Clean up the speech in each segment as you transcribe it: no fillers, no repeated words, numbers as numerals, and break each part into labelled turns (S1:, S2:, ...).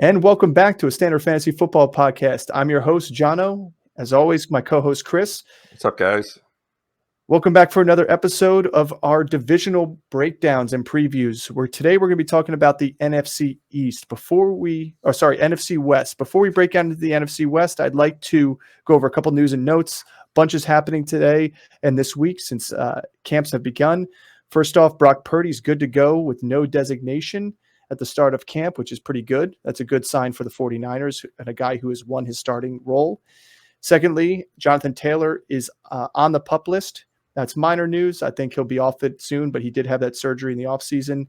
S1: And welcome back to a Standard Fantasy Football Podcast. I'm your host, Jono. As always, my co-host, Chris.
S2: What's up, guys?
S1: Welcome back for another episode of our divisional breakdowns and previews. Today we're going to be talking about the NFC East. NFC West. Before we break down into the NFC West, I'd like to go over a couple news and notes. Bunch is happening today and this week since camps have begun. First off, Brock Purdy's good to go with no designation at the start of camp, which is pretty good. That's a good sign for the 49ers and a guy who has won his starting role. Secondly, Jonathan Taylor is on the PUP list. That's minor news. I think he'll be off it soon, but he did have that surgery in the offseason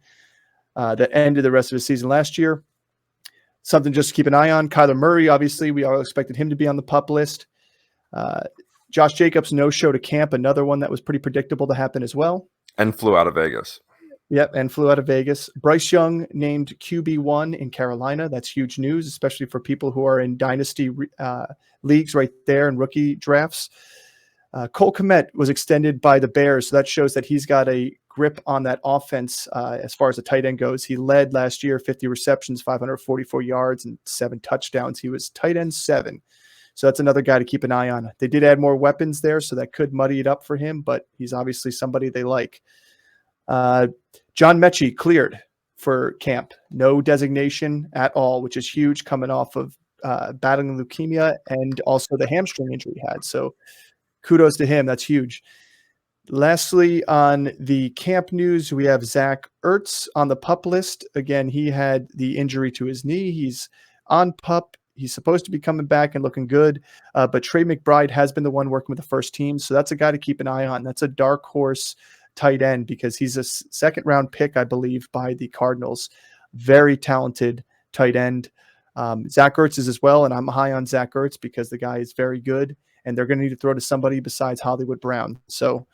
S1: that ended the rest of his season last year. Something just to keep an eye on. Kyler Murray, obviously, we all expected him to be on the PUP list. Josh Jacobs no-show to camp, another one that was pretty predictable to happen as well.
S2: And flew out of Vegas.
S1: Yep, and flew out of Vegas. Bryce Young named QB1 in Carolina. That's huge news, especially for people who are in dynasty leagues right there and rookie drafts. Cole Kmet was extended by the Bears, so that shows that he's got a grip on that offense as far as the tight end goes. He led last year, 50 receptions, 544 yards, and 7 touchdowns. He was tight end 7. So that's another guy to keep an eye on. They did add more weapons there, so that could muddy it up for him, but he's obviously somebody they like. John Mechie cleared for camp. No designation at all, which is huge coming off of battling leukemia and also the hamstring injury he had. So kudos to him. That's huge. Lastly, on the camp news, we have Zach Ertz on the PUP list. Again, he had the injury to his knee. He's on PUP. He's supposed to be coming back and looking good, but Trey McBride has been the one working with the first team, so that's a guy to keep an eye on. That's a dark horse tight end because he's a second-round pick, I believe, by the Cardinals. Very talented tight end. Zach Ertz is as well, and I'm high on Zach Ertz because the guy is very good, and they're going to need to throw to somebody besides Hollywood Brown. So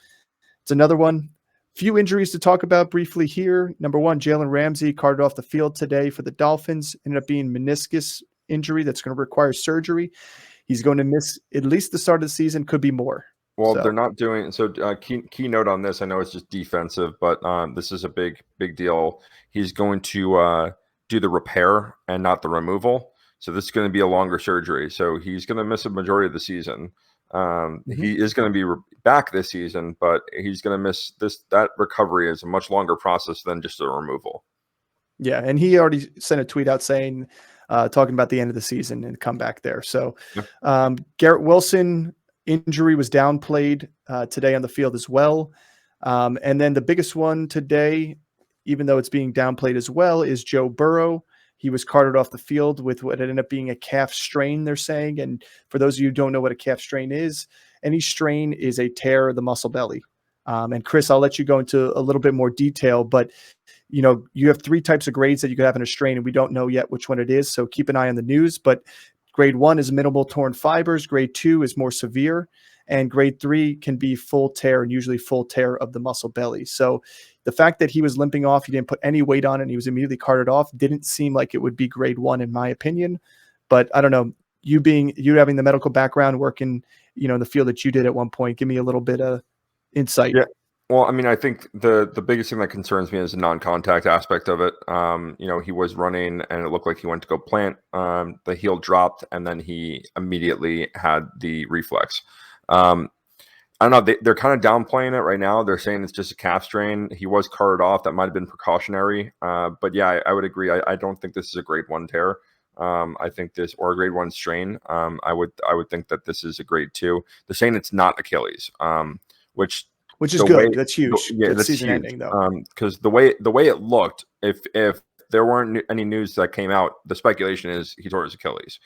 S1: it's another one. Few injuries to talk about briefly here. Number one, Jalen Ramsey carted off the field today for the Dolphins. Ended up being meniscus injury that's going to require surgery. He's going to miss at least the start of the season, could be more.
S2: Well, they're not doing so. Key note on this. I know it's just defensive, but this is a big deal. He's going to do the repair and not the removal. So this is going to be a longer surgery. So he's going to miss a majority of the season. He is going to be back this season, but he's going to miss this. That recovery is a much longer process than just a removal.
S1: Yeah, and he already sent a tweet out saying, talking about the end of the season and come back there. So Garrett Wilson injury was downplayed today on the field as well. And then the biggest one today, even though it's being downplayed as well, is Joe Burrow. He was carted off the field with what ended up being a calf strain, they're saying. And for those of you who don't know what a calf strain is, any strain is a tear of the muscle belly. And Chris, I'll let you go into a little bit more detail, but you know, you have 3 types of grades that you could have in a strain, and we don't know yet which one it is. So keep an eye on the news, but grade 1 is minimal torn fibers. Grade 2 is more severe, and grade 3 can be full tear, and usually full tear of the muscle belly. So the fact that he was limping off, he didn't put any weight on it, and he was immediately carted off, didn't seem like it would be grade 1 in my opinion. But I don't know, you having the medical background, working, in the field that you did at one point, give me a little bit of insight.
S2: Yeah. Well, I mean, I think the biggest thing that concerns me is the non-contact aspect of it. He was running and it looked like he went to go plant. The heel dropped and then he immediately had the reflex. I don't know. They're kind of downplaying it right now. They're saying it's just a calf strain. He was carted off. That might have been precautionary. But yeah, I would agree. I don't think this is a grade 1 tear. I think this, or a grade 1 strain. I would think that this is a grade 2. They're saying it's not Achilles, which is
S1: good. That's huge.
S2: That's
S1: season
S2: huge.
S1: ending though.
S2: Because the way it looked, if there weren't any news that came out, the speculation is he tore his Achilles.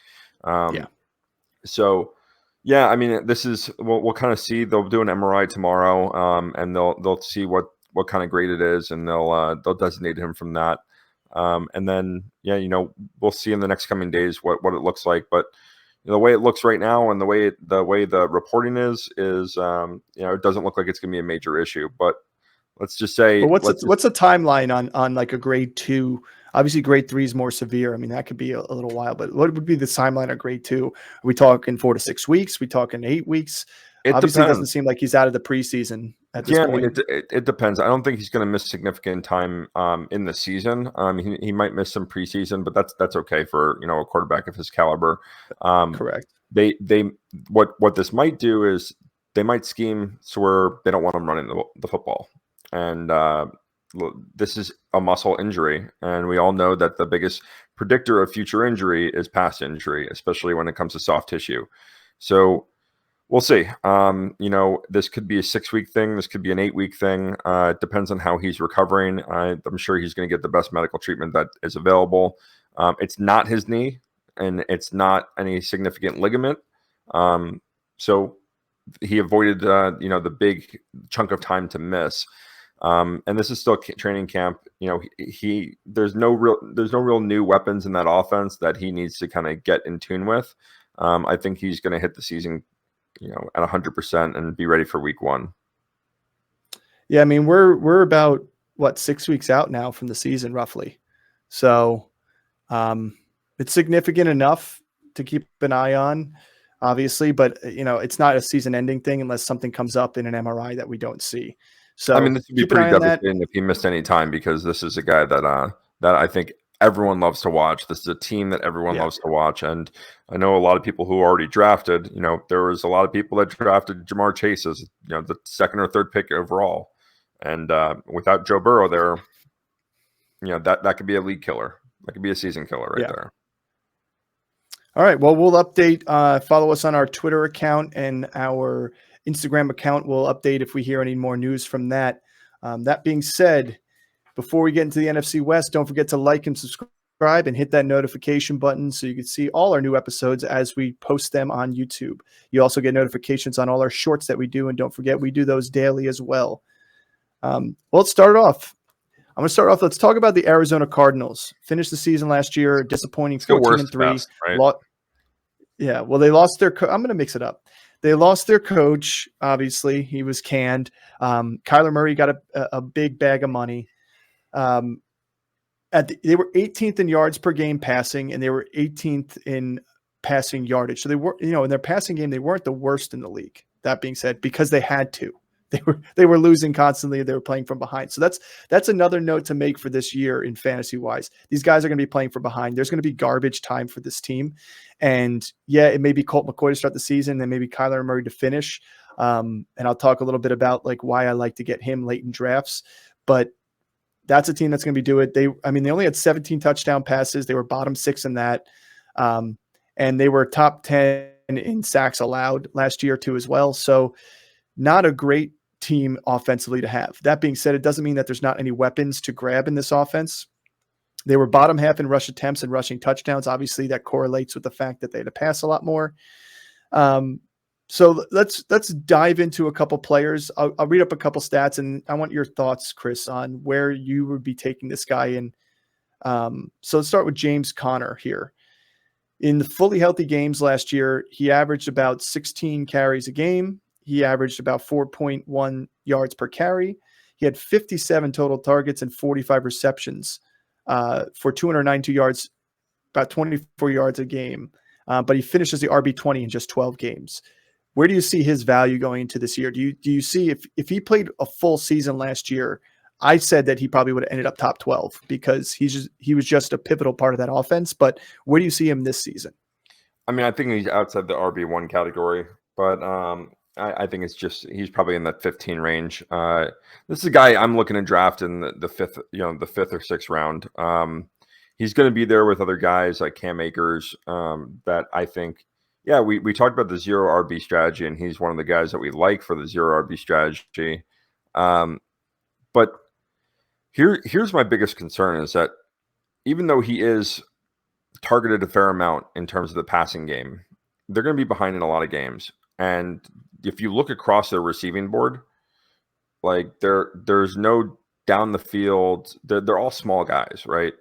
S2: So yeah, I mean, this is we'll kind of see. They'll do an MRI tomorrow, and they'll see what kind of grade it is, and they'll designate him from that. And then we'll see in the next coming days what it looks like, but. The way it looks right now and the way the reporting is it doesn't look like it's going to be a major issue. But let's just say,
S1: but what's the timeline on like a grade 2? Obviously, grade 3 is more severe. I mean, that could be a little while. But what would be the timeline on grade 2? Are we talking 4 to 6 weeks? Are we talking 8 weeks?
S2: It
S1: Obviously,
S2: depends.
S1: It doesn't seem like he's out of the preseason at this
S2: Yeah, I
S1: point?
S2: mean, it depends. I don't think he's going to miss significant time in the season. He might miss some preseason, but that's okay for a quarterback of his caliber. Um,
S1: Correct.
S2: they what this might do is they might scheme so where they don't want him running the football, and this is a muscle injury, and we all know that the biggest predictor of future injury is past injury, especially when it comes to soft tissue. So we'll see. This could be a 6-week thing. This could be an 8-week thing. It depends on how he's recovering. I'm sure he's going to get the best medical treatment that is available. It's not his knee, and it's not any significant ligament. So he avoided, the big chunk of time to miss. And this is still training camp. There's no real new weapons in that offense that he needs to kind of get in tune with. I think he's going to hit the season at 100% and be ready for week 1.
S1: Yeah, I mean, we're about 6 weeks out now from the season, roughly. So it's significant enough to keep an eye on, obviously, but it's not a season-ending thing unless something comes up in an MRI that we don't see. So
S2: I mean, this would be pretty devastating if he missed any time, because this is a guy that I think everyone loves to watch. This is a team that everyone loves to watch. And I know a lot of people who already drafted, there was a lot of people that drafted Jamar Chase as, the 2nd or 3rd pick overall. And without Joe Burrow there, that could be a league killer. That could be a season killer there.
S1: All right. Well, we'll update. Follow us on our Twitter account and our Instagram account. We'll update if we hear any more news from that. That being said, before we get into the NFC West, don't forget to like and subscribe and hit that notification button so you can see all our new episodes as we post them on YouTube. You also get notifications on all our shorts that we do, and don't forget we do those daily as well. Let's start off. I'm going to start off. Let's talk about the Arizona Cardinals. Finished the season last year, disappointing 14-3.
S2: Right?
S1: Yeah, well, they lost their I'm going to mix it up. They lost their coach, obviously. He was canned. Kyler Murray got a big bag of money. They were 18th in yards per game passing, and they were 18th in passing yardage. So they were, in their passing game, they weren't the worst in the league. That being said, because they had to. They were losing constantly. They were playing from behind. So that's another note to make for this year in fantasy wise. These guys are going to be playing from behind. There's going to be garbage time for this team. And yeah, it may be Colt McCoy to start the season, and maybe Kyler Murray to finish. And I'll talk a little bit about why I like to get him late in drafts, but that's a team that's going to be doing it. They only had 17 touchdown passes. They were bottom 6 in that. And they were top 10 in sacks allowed last year too, as well. So not a great team offensively to have. That being said, it doesn't mean that there's not any weapons to grab in this offense. They were bottom half in rush attempts and rushing touchdowns. Obviously that correlates with the fact that they had to pass a lot more. So let's dive into a couple players. I'll read up a couple stats, and I want your thoughts, Chris, on where you would be taking this guy in. So let's start with James Conner here. In the fully healthy games last year, he averaged about 16 carries a game. He averaged about 4.1 yards per carry. He had 57 total targets and 45 receptions for 292 yards, about 24 yards a game. But he finishes the RB20 in just 12 games. Where do you see his value going into this year? Do you see if he played a full season last year, I said that he probably would have ended up top 12 because he was just a pivotal part of that offense. But where do you see him this season?
S2: I mean, I think he's outside the RB1 category, but I think it's just he's probably in that 15 range. This is a guy I'm looking to draft in the fifth or sixth round. He's going to be there with other guys like Cam Akers that I think. Yeah, we talked about the zero RB strategy, and he's one of the guys that we like for the zero RB strategy. But here's my biggest concern is that even though he is targeted a fair amount in terms of the passing game, they're going to be behind in a lot of games. And if you look across their receiving board, there's no down the field. They're all small guys, right?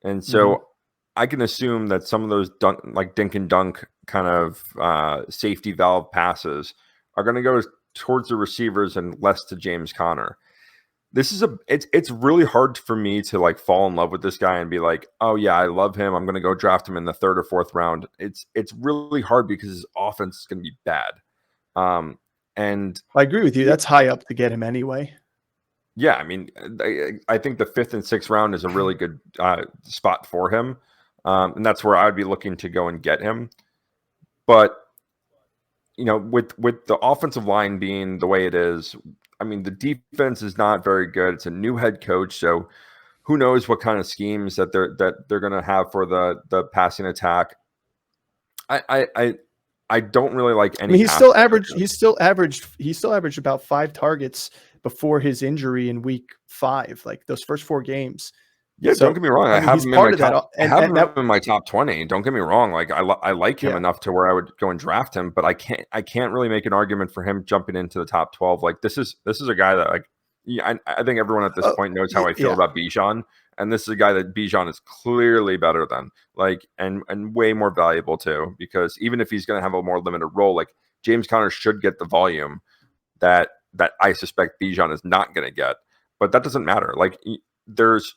S2: And so I can assume that some of those dink and dunk kind of safety valve passes are going to go towards the receivers and less to James Conner. This is it's really hard for me to fall in love with this guy and be like, oh yeah, I love him. I'm going to go draft him in the 3rd or 4th round. It's really hard because his offense is going to be bad. And
S1: I agree with you. That's high up to get him anyway.
S2: yeah, I mean, I think the 5th and 6th round is a really good spot for him. And that's where I'd be looking to go and get him. But, with the offensive line being the way it is, I mean, the defense is not very good. It's a new head coach, so who knows what kind of schemes that they're going to have for the passing attack. I don't really like any.
S1: I mean, He still averaged about 5 targets before his injury in week 5, like those first 4 games.
S2: Yeah, so, don't get me wrong. I have him in my top 20. Don't get me wrong. Like I like him enough to where I would go and draft him, but I can't really make an argument for him jumping into the top 12. Like this is a guy that I think everyone at this point knows how I feel about Bijan, and this is a guy that Bijan is clearly better than, and way more valuable too, because even if he's going to have a more limited role, like James Conner should get the volume that I suspect Bijan is not going to get, but that doesn't matter. Like there's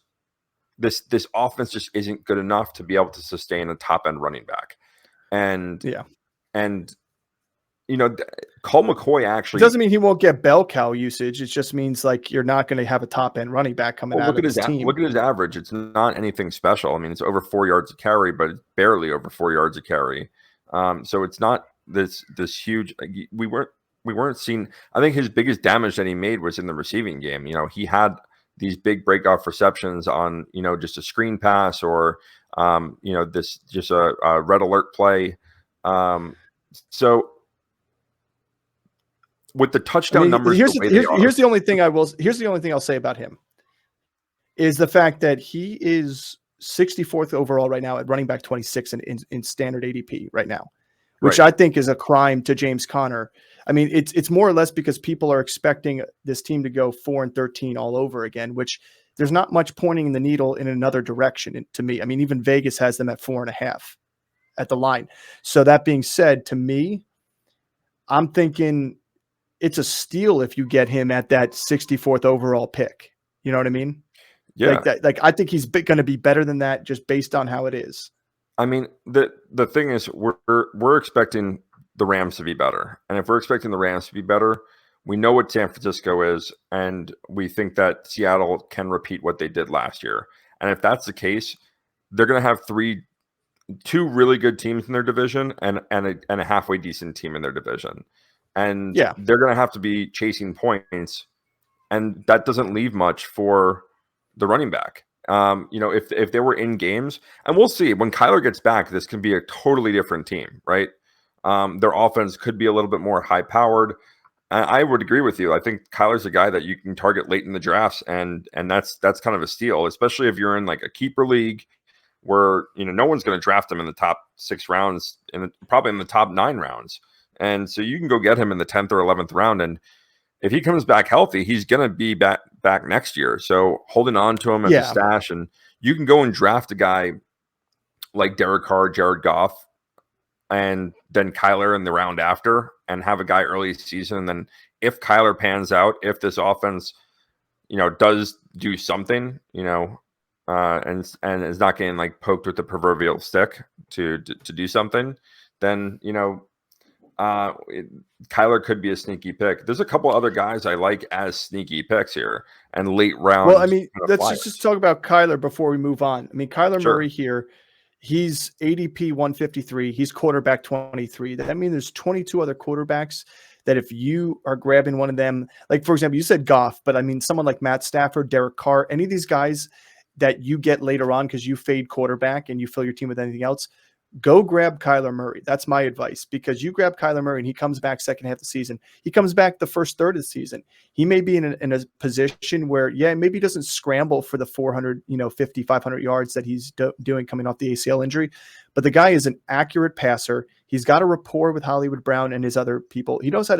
S2: this offense just isn't good enough to be able to sustain a top end running back. And Colt McCoy actually
S1: doesn't mean he won't get bell cow usage. It just means like you're not going to have a top end running back coming out of his team.
S2: Look at his average. It's not anything special. I mean, it's over 4 yards a carry, but it's barely over 4 yards a carry. So it's not this huge. We weren't seeing. I think his biggest damage that he made was in the receiving game. He had these big breakoff receptions on, just a screen pass or, this just a red alert play. So with the touchdown numbers,
S1: here's the only thing I'll say about him is the fact that he is 64th overall right now at running back 26 in standard ADP right now, which I think is a crime to James Conner. I mean, it's more or less because people are expecting this team to go 4-13 all over again, which there's not much pointing the needle in another direction to me. I mean, even Vegas has them at 4.5 at the line. So that being said, to me, I'm thinking it's a steal if you get him at that 64th overall pick. You know what I mean?
S2: Yeah.
S1: Like I think he's going to be better than that just based on how it is.
S2: I mean, the thing is, we're expecting the Rams to be better. And if we're expecting the Rams to be better, we know what San Francisco is, and we think that Seattle can repeat what they did last year. And if that's the case, they're going to have two really good teams in their division and a halfway decent team in their division. And they're going to have to be chasing points, and that doesn't leave much for the running back. If they were in games, and we'll see when Kyler gets back, this can be a totally different team, right? Their offense could be a little bit more high powered. I would agree with you. I think Kyler's a guy that you can target late in the drafts, and that's kind of a steal, especially if you're in like a keeper league where no one's going to draft him in the top 6 rounds, probably in the top 9 rounds, and so you can go get him in the 10th or 11th round, and if he comes back healthy, he's going to be back next year. So holding on to him as a stash, and you can go and draft a guy like Derek Carr, Jared Goff, and then Kyler in the round after, and have a guy early season. And then if Kyler pans out, if this offense, does do something, and is not getting like poked with the proverbial stick to do something, then, Kyler could be a sneaky pick. There's a couple other guys I like as sneaky picks here and late round.
S1: Well, I mean, let's just talk about Kyler before we move on. I mean, Kyler Murray here, he's ADP 153. He's quarterback 23. That means there's 22 other quarterbacks that if you are grabbing one of them, like for example, you said Goff, but I mean, someone like Matt Stafford, Derek Carr, any of these guys that you get later on because you fade quarterback and you fill your team with anything else, go grab Kyler Murray. That's my advice, because you grab Kyler Murray and he comes back second half of the season. He comes back the first third of the season. He may be in a position where, maybe he doesn't scramble for the 450, 500 yards that he's doing coming off the ACL injury, but the guy is an accurate passer. He's got a rapport with Hollywood Brown and his other people. He knows how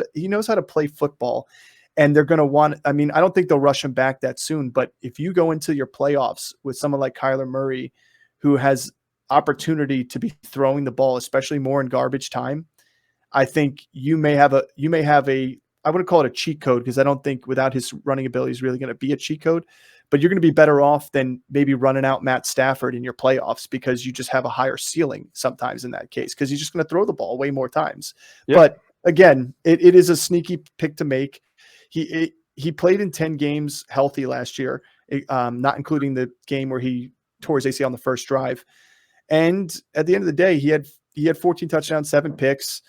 S1: to play football, and they're going to want, I mean, I don't think they'll rush him back that soon, but if you go into your playoffs with someone like Kyler Murray, who has opportunity to be throwing the ball, especially more in garbage time, I think you may have a, I wouldn't call it a cheat code, because I don't think without his running ability is really going to be a cheat code, but you're going to be better off than maybe running out Matt Stafford in your playoffs, because you just have a higher ceiling sometimes in that case, because he's just going to throw the ball way more times. Yeah. But again, it is a sneaky pick to make. He played in 10 games healthy last year, not including the game where he tore his ACL on the first drive. And at the end of the day, he had 14 touchdowns, 7 picks.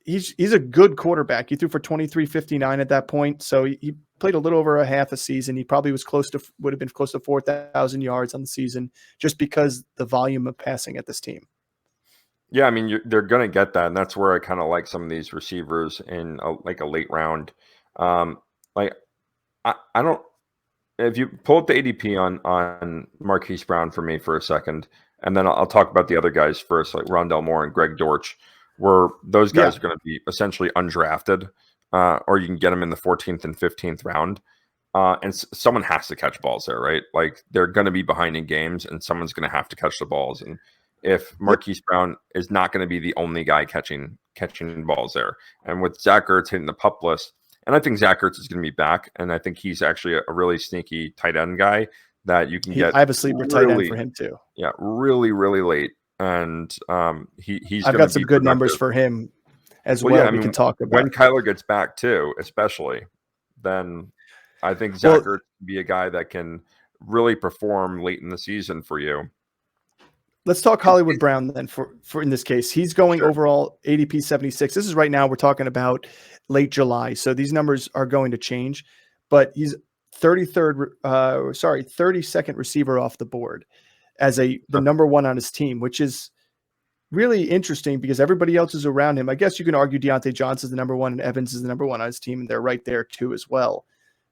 S1: He's a good quarterback. He threw for 23.59 at that point. So he played a little over a half a season. He probably would have been close to 4,000 yards on the season just because the volume of passing at this team.
S2: Yeah, I mean, they're going to get that, and that's where I kind of like some of these receivers in a late round. I don't. If you pull up the ADP on Marquise Brown for me for a second, and then I'll talk about the other guys first, like Rondell Moore and Greg Dortch, where those guys are going to be essentially undrafted, or you can get them in the 14th and 15th round. And someone has to catch balls there, right? Like they're going to be behind in games, and someone's going to have to catch the balls. And if Marquise Brown is not going to be the only guy catching balls there, and with Zach Ertz hitting the PUP list, and I think Zach Ertz is going to be back, and I think he's actually a really sneaky tight end guy that you can get.
S1: I have a sleeper tight end for him too.
S2: Yeah, really, really late, and he's.
S1: I've got some good numbers for him as well. Yeah, we can talk about
S2: when Kyler gets back too, especially. Then I think Zach Ertz can be a guy that can really perform late in the season for you.
S1: Let's talk Hollywood Brown then for in this case. He's going overall ADP 76. This is right now we're talking about late July. So these numbers are going to change, but he's 32nd receiver off the board as the number one on his team, which is really interesting because everybody else is around him. I guess you can argue Deontay Johnson's the number one and Evans is the number one on his team, and they're right there too as well.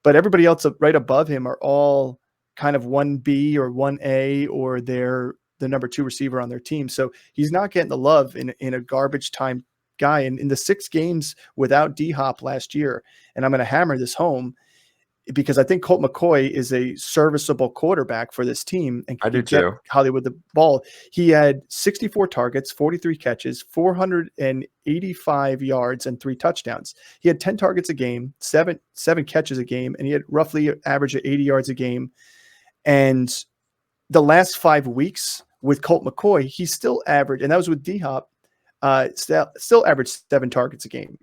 S1: But everybody else right above him are all kind of 1B or 1A, or they're the number 2 receiver on their team. So he's not getting the love in a garbage time guy. And in the 6 games without D-Hop last year, and I'm going to hammer this home because I think Colt McCoy is a serviceable quarterback for this team. And
S2: I do too.
S1: Hollywood the ball. He had 64 targets, 43 catches, 485 yards, and 3 touchdowns. He had 10 targets a game, seven catches a game, and he had roughly an average of 80 yards a game. And the last 5 weeks with Colt McCoy, he still averaged, and that was with D-Hop, still averaged 7 targets a game.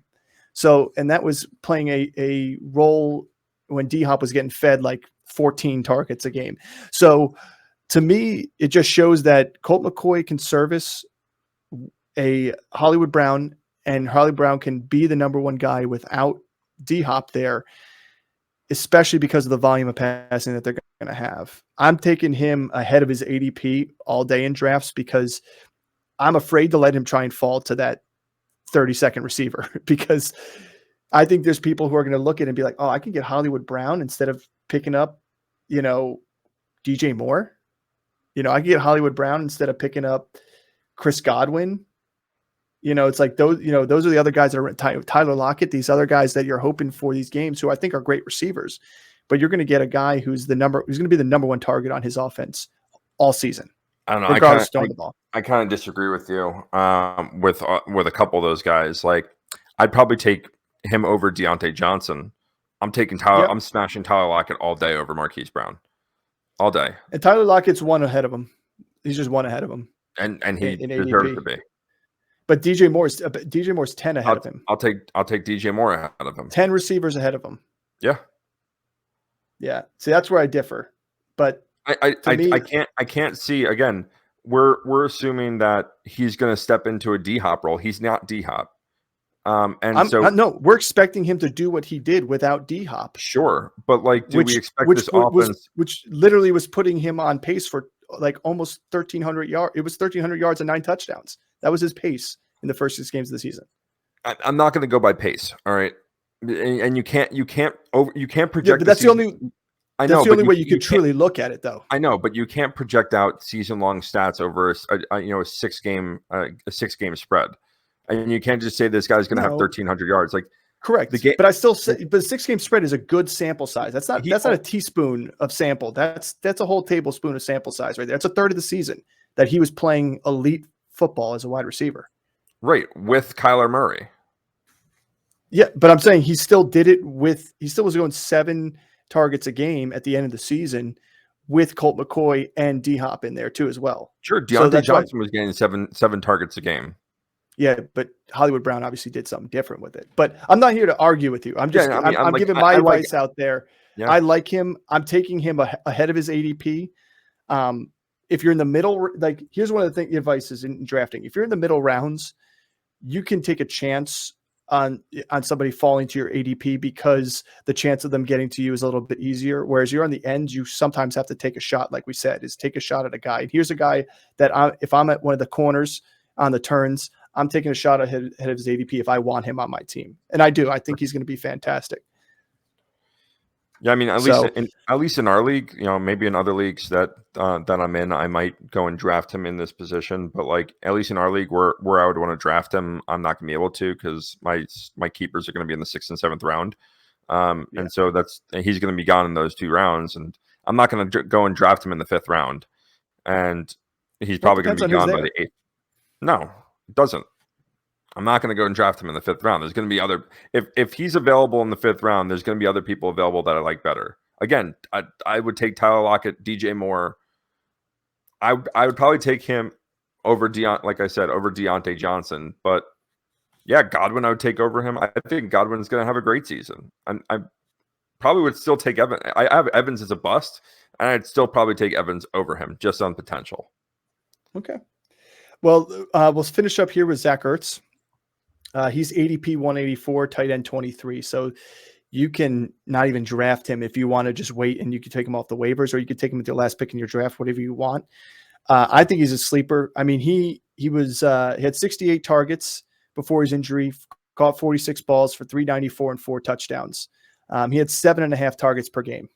S1: So, and that was playing a role when D-Hop was getting fed like 14 targets a game. So to me, it just shows that Colt McCoy can service a Hollywood Brown, and Hollywood Brown can be the number 1 guy without D-Hop there, especially because of the volume of passing that they're going to have. I'm taking him ahead of his ADP all day in drafts because I'm afraid to let him try and fall to that 32nd receiver, because I think there's people who are going to look at it and be like, oh, I can get Hollywood Brown instead of picking up, DJ Moore. I can get Hollywood Brown instead of picking up Chris Godwin. It's like those are the other guys that are Tyler Lockett, these other guys that you're hoping for these games who I think are great receivers, but you're going to get a guy who's going to be the number 1 target on his offense all season.
S2: I don't know.
S1: Regardless of throwing the ball.
S2: I kind of disagree with you with a couple of those guys. Like I'd probably take him over Deontay Johnson. I'm taking Tyler. Yep. I'm smashing Tyler Lockett all day over Marquise Brown, all day.
S1: And Tyler Lockett's 1 ahead of him. He's just 1 ahead of him,
S2: and he deserves to be.
S1: But DJ Moore's 10 ahead of him.
S2: I'll take DJ Moore ahead of him.
S1: 10 receivers ahead of him.
S2: Yeah.
S1: Yeah. See, that's where I differ. But
S2: I can't see, again, we're assuming that he's going to step into a D-Hop role. He's not D-Hop.
S1: No, we're expecting him to do what he did without D-Hop.
S2: Sure. But we expect this offense,
S1: which literally was putting him on pace for like almost 1,300 yards. It was 1,300 yards and 9 touchdowns. That was his pace in the first 6 games of the season.
S2: I'm not going to go by pace. All right. And you can't project. Yeah,
S1: but that's the only way you could truly look at it, though.
S2: I know, but you can't project out season-long stats over a 6-game spread, and you can't just say this guy's going to have 1,300 yards. Like,
S1: correct. But I still say, but a 6-game spread is a good sample size. That's not a teaspoon of sample. That's a whole tablespoon of sample size right there. That's a third of the season that he was playing elite football as a wide receiver.
S2: Right, with Kyler Murray.
S1: Yeah, but I'm saying he still did it he still was going 7 targets a game at the end of the season with Colt McCoy and D-Hop in there too as well.
S2: Sure, Deontay Johnson was getting seven targets a game.
S1: Yeah, but Hollywood Brown obviously did something different with it. But I'm not here to argue with you. I'm just
S2: Yeah, I mean,
S1: I'm
S2: like,
S1: giving my
S2: I like,
S1: advice out there.
S2: yeah,
S1: I like him. I'm taking him ahead of his ADP. If you're in the middle, like here's one of the advices in drafting. If you're in the middle rounds, you can take a chance on somebody falling to your ADP because the chance of them getting to you is a little bit easier. Whereas you're on the end, you sometimes have to take a shot, like we said, is take a shot at a guy. And here's a guy that if I'm at one of the corners on the turns, I'm taking a shot ahead of his ADP if I want him on my team. And I do. I think he's going to be fantastic.
S2: yeah. I mean,
S1: So
S2: at least in our league, maybe in other leagues that I'm in, I might go and draft him in this position. But like, at least in our league, where I would want to draft him, I'm not going to be able to because my keepers are going to be in the 6th and 7th round. And so he's going to be gone in those 2 rounds, and I'm not going to go and draft him in the 5th round, and he's probably going to be gone by the 8th. No, it doesn't. I'm not going to go and draft him in the 5th round. There's going to be other if he's available in the 5th round, there's going to be other people available that I like better. Again, I would take Tyler Lockett, DJ Moore. I would probably take him over like I said, over Deontay Johnson, but yeah, Godwin I would take over him. I think Godwin's going to have a great season. I probably would still take Evans. I have Evans as a bust, and I'd still probably take Evans over him just on potential.
S1: Okay. Well, we'll finish up here with Zach Ertz. He's ADP 184, tight end 23. So you can not even draft him if you want to just wait, and you can take him off the waivers, or you could take him with your last pick in your draft, whatever you want. I think he's a sleeper. I mean, he had 68 targets before his injury, caught 46 balls for 394 and 4 touchdowns. He had 7.5 targets per game.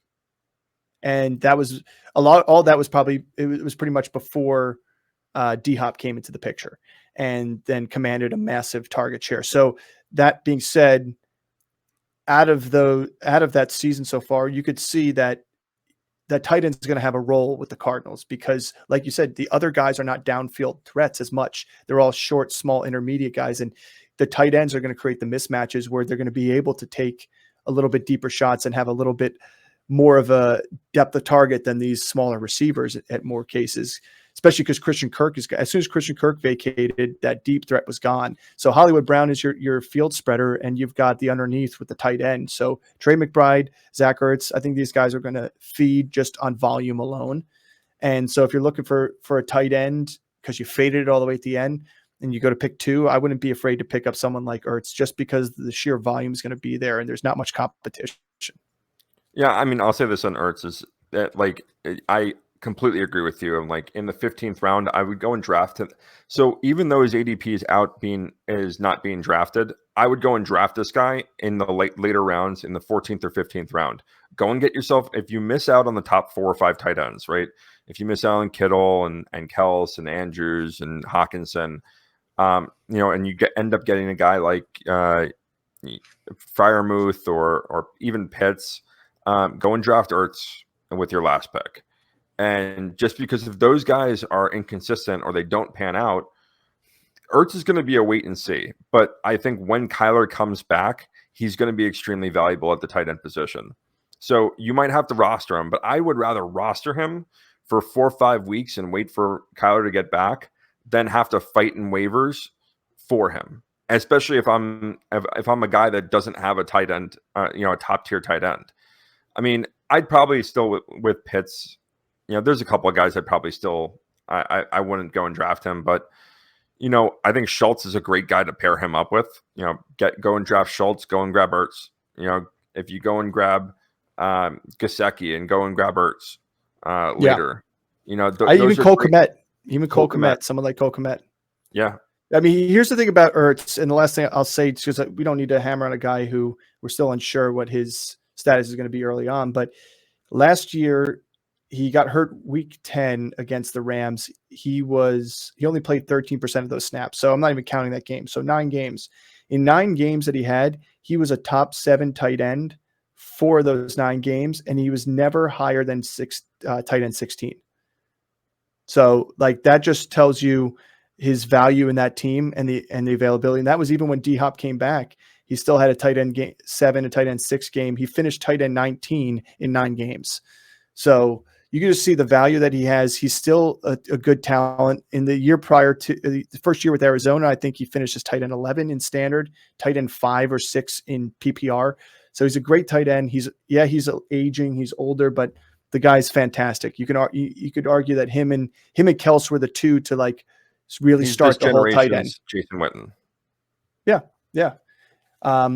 S1: And that was a lot. All that was it was pretty much before D-Hop came into the picture and then commanded a massive target share. So that being said, out of that season so far, you could see that tight end is going to have a role with the Cardinals because, like you said, the other guys are not downfield threats as much. They're all short, small, intermediate guys. And the tight ends are going to create the mismatches where they're going to be able to take a little bit deeper shots and have a little bit more of a depth of target than these smaller receivers at more cases, especially because Christian Kirk as soon as Christian Kirk vacated, that deep threat was gone. So Hollywood Brown is your field spreader, and you've got the underneath with the tight end. So Trey McBride, Zach Ertz, I think these guys are going to feed just on volume alone. And so if you're looking for a tight end because you faded it all the way at the end and you go to pick 2, I wouldn't be afraid to pick up someone like Ertz just because the sheer volume is going to be there and there's not much competition.
S2: Yeah, I mean, I'll say this on Ertz is that, like, I completely agree with you. I'm like, in the 15th round, I would go and draft him. So even though his ADP is not being drafted, I would go and draft this guy in the later rounds, in the 14th or 15th round. Go and get yourself, if you miss out on the top 4 or 5 tight ends, right? If you miss out on Kittle and Kels and Andrews and Hawkinson, and you end up getting a guy like Freiermuth or even Pitts, go and draft Ertz with your last pick. And just because if those guys are inconsistent or they don't pan out, Ertz is going to be a wait and see. But I think when Kyler comes back, he's going to be extremely valuable at the tight end position. So you might have to roster him, but I would rather roster him for 4 or 5 weeks and wait for Kyler to get back than have to fight in waivers for him. Especially if I'm a guy that doesn't have a tight end, a top tier tight end. I mean, I'd probably still with Pitts. There's a couple of guys I'd probably still I wouldn't go and draft him, but I think Schultz is a great guy to pair him up with. Go and draft Schultz, go and grab Ertz. If you go and grab Gesicki and go and grab Ertz later.
S1: Even Cole Kmet, someone like Cole Kmet.
S2: Yeah.
S1: I mean, here's the thing about Ertz, and the last thing I'll say, because we don't need to hammer on a guy who we're still unsure what his status is going to be early on. But last year, he got hurt week 10 against the Rams. He only played 13% of those snaps. So I'm not even counting that game. So 9 games. In 9 games that he had, he was a top 7 tight end for those 9 games, and he was never higher than tight end 16. So like that just tells you his value in that team and the availability. And that was even when D-Hop came back. He still had a tight end 7, a tight end 6 game. He finished tight end 19 in 9 games. So you can just see the value that he has. He's still a good talent. In the year prior to the first year with Arizona, I think he finished as tight end 11 in standard, tight end 5 or 6 in PPR. So he's a great tight end. He's aging, he's older, but the guy's fantastic. You could argue that him and Kels were the two to like really start the whole tight end.
S2: Jason Witten.
S1: Yeah. Yeah.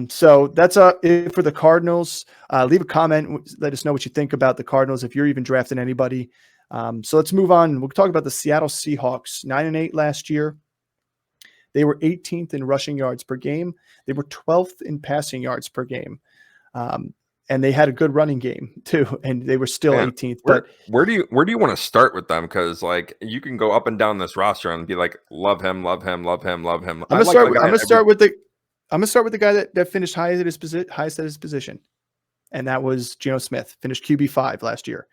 S1: So that's it for the Cardinals. Leave a comment. Let us know what you think about the Cardinals if you're even drafting anybody. So let's move on. We'll talk about the Seattle Seahawks. 9-8 last year. They were 18th in rushing yards per game. They were 12th in passing yards per game. And they had a good running game too, and they were still 18th. But
S2: where do you want to start with them? Because like you can go up and down this roster and be like, love him, love him, love him, love him.
S1: I'm gonna start with the guy that finished highest at his position, and that was Geno Smith. Finished QB 5 last year.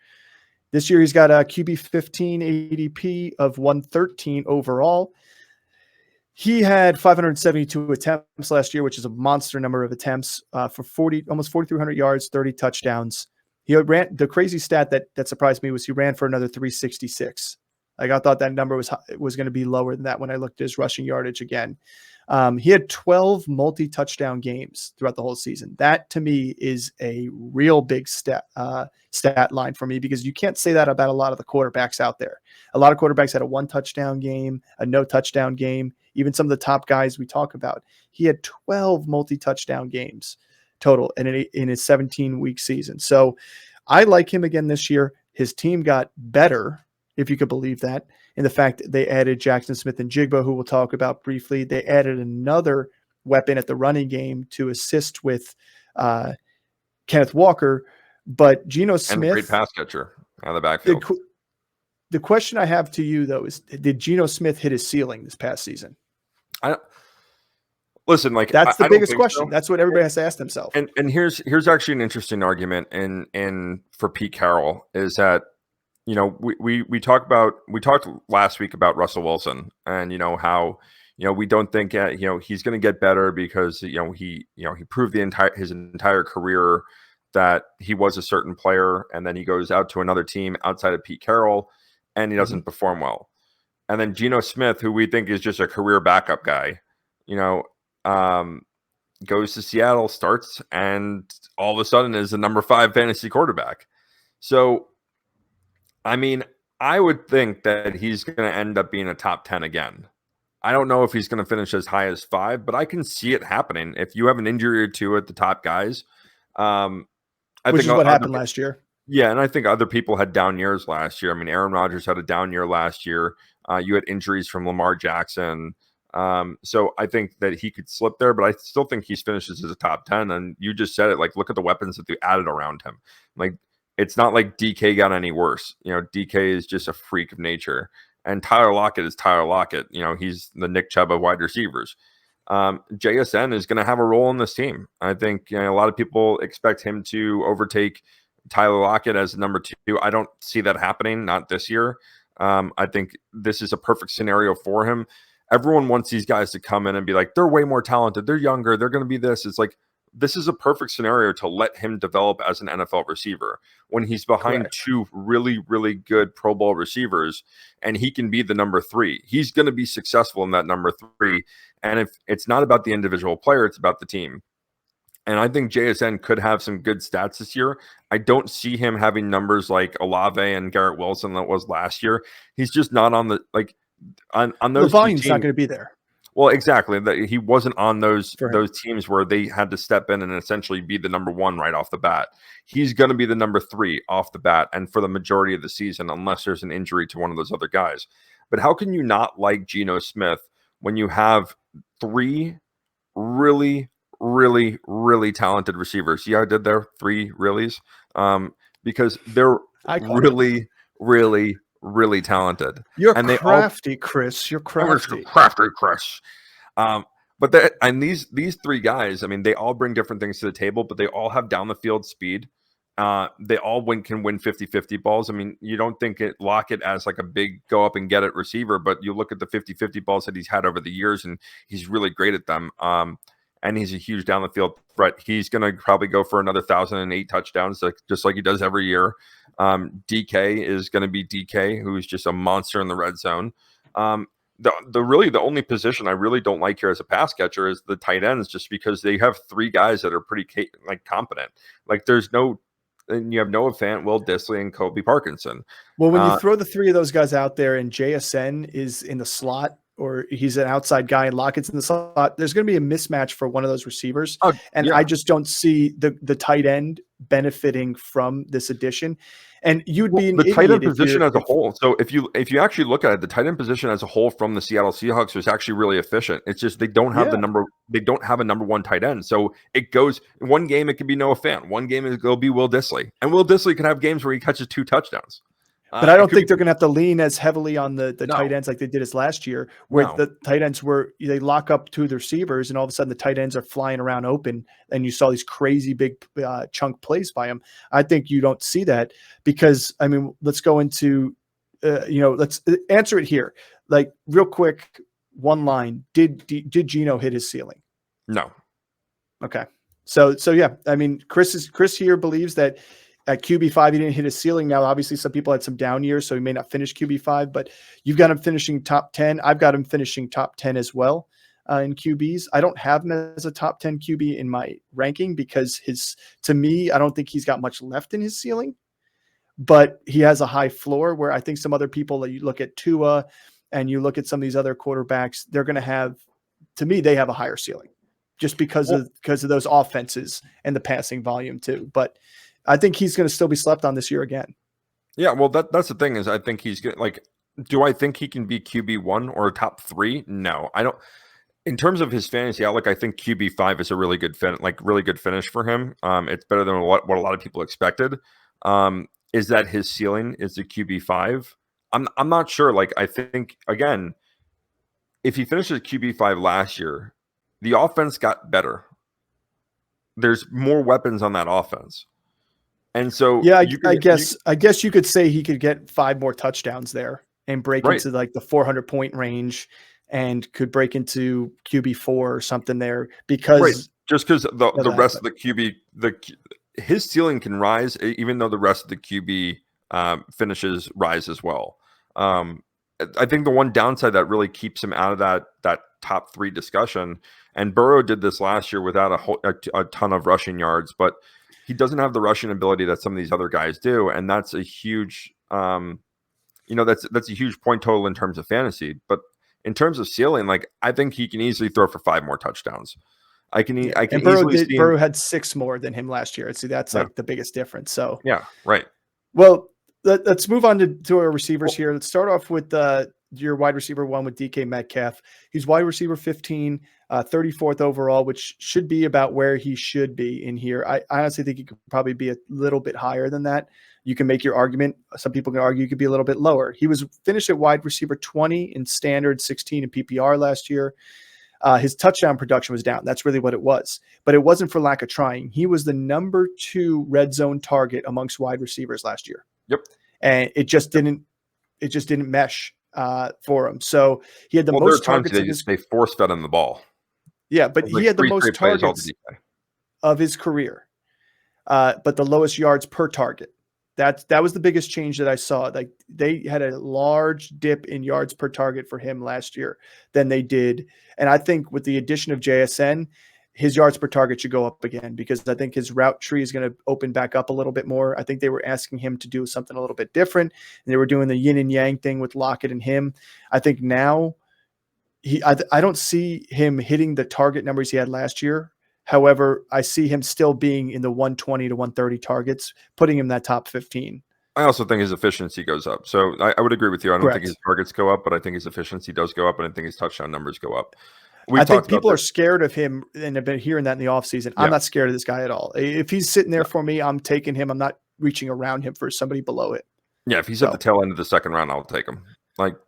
S1: This year he's got a QB 15 ADP of 113 overall. He had 572 attempts last year, which is a monster number of attempts for almost 4,300 yards, 30 touchdowns. He ran the crazy stat that surprised me was he ran for another 366. Like I thought that number was going to be lower than that when I looked at his rushing yardage again. He had 12 multi-touchdown games throughout the whole season. That to me is a real big stat line for me because you can't say that about a lot of the quarterbacks out there. A lot of quarterbacks had a 1 touchdown game, a no touchdown game. Even some of the top guys we talk about, he had 12 multi-touchdown games total in his 17-week season. So I like him again this year. His team got better, if you could believe that, in the fact that they added Jackson Smith and Jigba, who we'll talk about briefly. They added another weapon at the running game to assist with Kenneth Walker. But Geno Smith,
S2: and a great pass catcher out of the backfield.
S1: The question I have to you, though, is did Geno Smith hit his ceiling this past season?
S2: Listen, like
S1: that's the biggest question.
S2: So.
S1: That's what everybody has to ask themselves.
S2: And here's actually an interesting argument in for Pete Carroll is that we talked last week about Russell Wilson and how we don't think he's going to get better because he proved his entire career that he was a certain player, and then he goes out to another team outside of Pete Carroll and he doesn't perform well. And then Geno Smith, who we think is just a career backup guy, goes to Seattle, starts, and all of a sudden is the number 5 fantasy quarterback. So, I mean, I would think that he's going to end up being a top 10 again. I don't know if he's going to finish as high as 5, but I can see it happening. If you have an injury or two at the top guys,
S1: which is what happened last year.
S2: Yeah, and I think other people had down years last year. I mean, Aaron Rodgers had a down year last year. You had injuries from Lamar Jackson. So I think that he could slip there, but I still think he finishes as a top 10. And you just said it, like, look at the weapons that they added around him. Like, it's not like DK got any worse. DK is just a freak of nature. And Tyler Lockett is Tyler Lockett. He's the Nick Chubb of wide receivers. JSN is going to have a role in this team. I think a lot of people expect him to overtake Tyler Lockett as number 2. I don't see that happening, not this year. I think this is a perfect scenario for him. Everyone wants these guys to come in and be like, they're way more talented. They're younger. They're going to be this. It's like, this is a perfect scenario to let him develop as an NFL receiver when he's behind
S1: Correct.
S2: 2 really, really good Pro Bowl receivers, and he can be the number 3. He's going to be successful in that number 3. And if it's not about the individual player, it's about the team. And I think JSN could have some good stats this year. I don't see him having numbers like Olave and Garrett Wilson that was last year. He's just not on the on those.
S1: The volume's not going to be there.
S2: Well, exactly. He wasn't on those teams where they had to step in and essentially be the number 1 right off the bat. He's going to be the number 3 off the bat and for the majority of the season, unless there's an injury to one of those other guys. But how can you not like Geno Smith when you have 3 really, really, really talented receivers? See how I did there? 3 reallys? Because they're really, really, really talented.
S1: You're crafty, Chris. You're crafty.
S2: Chris. But these 3 guys, I mean, they all bring different things to the table, but they all have down the field speed. They all can win 50-50 balls. I mean, you don't think Lockett as like a big go up and get it receiver, but you look at the 50-50 balls that he's had over the years, and he's really great at them. And he's a huge down the field threat. He's going to probably go for another 1,008 touchdowns, just like he does every year. DK is going to be DK, who's just a monster in the red zone. The only position I really don't like here as a pass catcher is the tight ends, just because they have three guys that are pretty competent. Like and you have Noah Fant, Will Dissly, and Kobe Parkinson.
S1: Well, when you throw the three of those guys out there and JSN is in the slot, or he's an outside guy and Lockett's in the slot, there's going to be a mismatch for one of those receivers. I just don't see the tight end benefiting from this addition. And you'd be
S2: the tight end position as a whole. So if you actually look at it, the tight end position as a whole from the Seattle Seahawks was actually really efficient. It's just they don't have they don't have a number one tight end. So it goes in one game, it could be Noah Fant. One game it'll be Will Dissly. And Will Dissly can have games where he catches 2 touchdowns.
S1: But I don't think they're going to have to lean as heavily on the tight ends like they did as last year, where the tight ends they lock up 2 of the receivers, and all of a sudden the tight ends are flying around open, and you saw these crazy big chunk plays by them. I think you don't see that because, I mean, let's go into, let's answer it here. Like real quick, one line, did Geno hit his ceiling?
S2: No.
S1: Okay. So yeah, I mean, Chris here believes that at QB5, he didn't hit his ceiling. Now, obviously, some people had some down years, so he may not finish QB5, but you've got him finishing top 10. I've got him finishing top 10 as well in QBs. I don't have him as a top 10 QB in my ranking because to me, I don't think he's got much left in his ceiling, but he has a high floor where I think some other people, you look at Tua and you look at some of these other quarterbacks, they're going to have, to me, they have a higher ceiling just because of those offenses and the passing volume too. But I think he's going to still be slept on this year again. Yeah,
S2: well, that's the thing is I think he's good. Like, do I think he can be QB1 or top 3? No, I don't. In terms of his fantasy outlook, I think QB5 is a really good finish for him. It's better than what a lot of people expected. Is that his ceiling is the QB5? I'm not sure. Like, I think again, if he finishes QB5 last year, the offense got better. There's more weapons on that offense. And so,
S1: yeah, I guess you could say he could get 5 more touchdowns there and break into like the 400-point range, and could break into QB4 or something there because
S2: just because the rest of the QB, his ceiling can rise even though the rest of the QB finishes rise as well. I think the one downside that really keeps him out of that top 3 discussion, and Burrow did this last year without a ton of rushing yards, but he doesn't have the rushing ability that some of these other guys do, and that's a huge, that's a huge point total in terms of fantasy. But in terms of ceiling, like I think he can easily throw for 5 more touchdowns. I can
S1: and Burrow had 6 more than him last year. See, that's like the biggest difference. So
S2: yeah, right.
S1: Well, let's move on to our receivers here. Let's start off with your wide receiver 1 with DK Metcalf. He's wide receiver 15, 34th overall, which should be about where he should be in here. I honestly think he could probably be a little bit higher than that. You can make your argument. Some people can argue he could be a little bit lower. He was finished at wide receiver 20 in standard, 16 in PPR last year. His touchdown production was down. That's really what it was. But it wasn't for lack of trying. He was the number 2 red zone target amongst wide receivers last year.
S2: Yep.
S1: And it just didn't mesh for him. So he had the most targets.
S2: They force fed him the ball.
S1: Yeah, but he had the most targets of his career, but the lowest yards per target. That was the biggest change that I saw. Like they had a large dip in yards per target for him last year than they did. And I think with the addition of JSN, his yards per target should go up again because I think his route tree is going to open back up a little bit more. I think they were asking him to do something a little bit different. And they were doing the yin and yang thing with Lockett and him. I think now I don't see him hitting the target numbers he had last year. However, I see him still being in the 120 to 130 targets, putting him in that top 15.
S2: I also think his efficiency goes up. So I would agree with you. I don't think his targets go up, but I think his efficiency does go up, and I think his touchdown numbers go up.
S1: I think people are scared of him and have been hearing that in the offseason. I'm not scared of this guy at all. If he's sitting there for me, I'm taking him. I'm not reaching around him for somebody below it.
S2: Yeah, if he's at the tail end of the second round, I'll take him.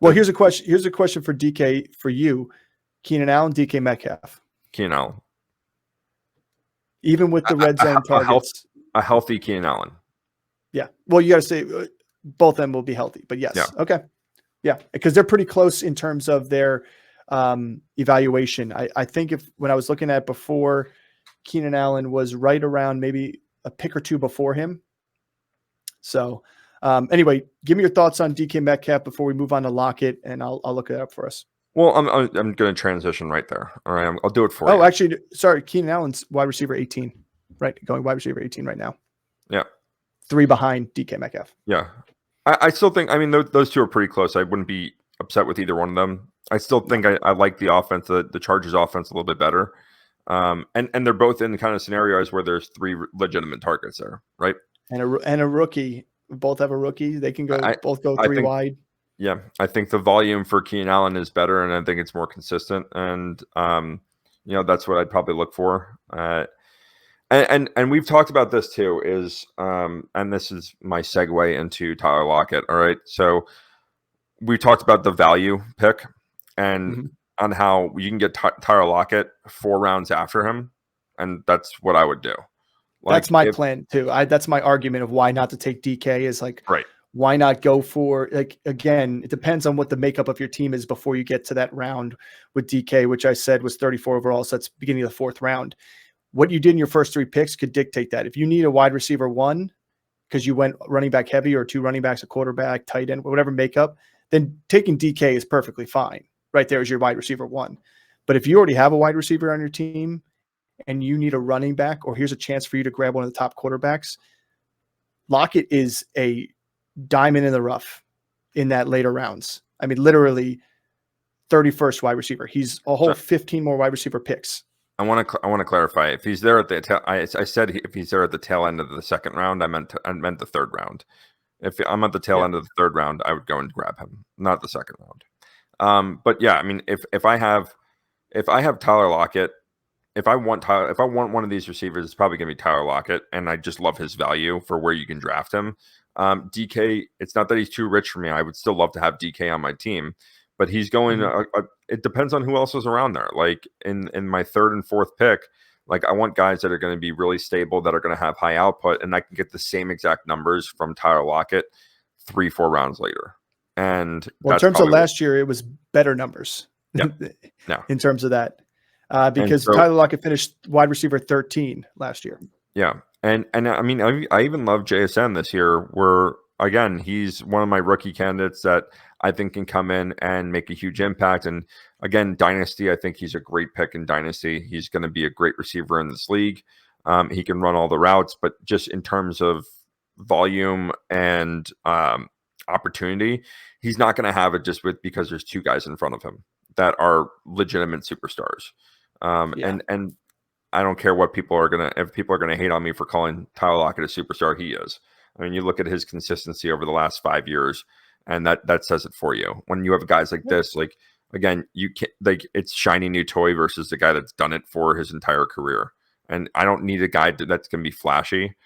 S1: Here's a question. Here's a question for DK for you. Keenan Allen, DK Metcalf.
S2: Keenan Allen.
S1: Even with the red zone targets.
S2: A healthy Keenan Allen.
S1: Yeah. Well, you got to say both of them will be healthy, but yes. Yeah. Okay. Yeah. Because they're pretty close in terms of their evaluation. I think when I was looking at before, Keenan Allen was right around maybe a pick or 2 before him. So Anyway, give me your thoughts on DK Metcalf before we move on to Lockett, and I'll look it up for us.
S2: Well, I'm going to transition right there. All right, I'll do it for you.
S1: Oh, actually, sorry, Keenan Allen's wide receiver 18, right? Going wide receiver 18 right now.
S2: Yeah,
S1: 3 behind DK Metcalf.
S2: Yeah, I still think. I mean, those two are pretty close. I wouldn't be upset with either one of them. I still think I like the offense, the Chargers offense, a little bit better. And they're both in kind of scenarios where there's 3 legitimate targets there, right?
S1: And a rookie. Both have a rookie. They can both go 3 wide.
S2: Yeah, I think the volume for Keenan Allen is better, and I think it's more consistent. And that's what I'd probably look for. And we've talked about this too. And this is my segue into Tyler Lockett. All right, so we talked about the value pick and on how you can get Tyler Lockett 4 rounds after him, and that's what I would do.
S1: That's my plan too. That's my argument of why not to take DK is like,
S2: right.
S1: Why not go for, like, again, it depends on what the makeup of your team is before you get to that round with DK, which I said was 34 overall. So that's beginning of the 4th round. What you did in your first 3 picks could dictate that. If you need a wide receiver 1, because you went running back heavy, or 2 running backs, a quarterback, tight end, whatever makeup, then taking DK is perfectly fine. Right there is your wide receiver 1. But if you already have a wide receiver on your team and you need a running back, or here's a chance for you to grab one of the top quarterbacks, Lockett is a diamond in the rough in that later rounds. I mean, literally 31st wide receiver. He's a whole 15 more wide receiver picks.
S2: I want to clarify. If he's there at the I said if he's there at the tail end of the 2nd round, I meant the 3rd round. If I'm at the tail end of the 3rd round, I would go and grab him, not the 2nd round. But yeah, I mean, if I have Tyler Lockett, if I want one of these receivers, it's probably going to be Tyler Lockett, and I just love his value for where you can draft him. DK, it's not that he's too rich for me. I would still love to have DK on my team, but he's going. It depends on who else is around there. Like in my 3rd and 4th pick, like I want guys that are going to be really stable, that are going to have high output, and I can get the same exact numbers from Tyler Lockett 3-4 rounds later. And
S1: in terms of last year, it was better numbers.
S2: Yeah.
S1: In terms of that, because Tyler Lockett finished wide receiver 13 last year.
S2: Yeah. And I mean, I even love JSN this year, where, again, he's one of my rookie candidates that I think can come in and make a huge impact. And again, Dynasty, I think he's a great pick in Dynasty. He's going to be a great receiver in this league. He can run all the routes, but just in terms of volume and opportunity, he's not going to have it just because there's 2 guys in front of him that are legitimate superstars. And I don't care what if people are gonna hate on me for calling Tyler Lockett a superstar, he is. I mean, you look at his consistency over the last 5 years, and that says it for you. When you have guys like this, like, again, you can't, like, it's shiny new toy versus the guy that's done it for his entire career. And I don't need a guy that's gonna be flashy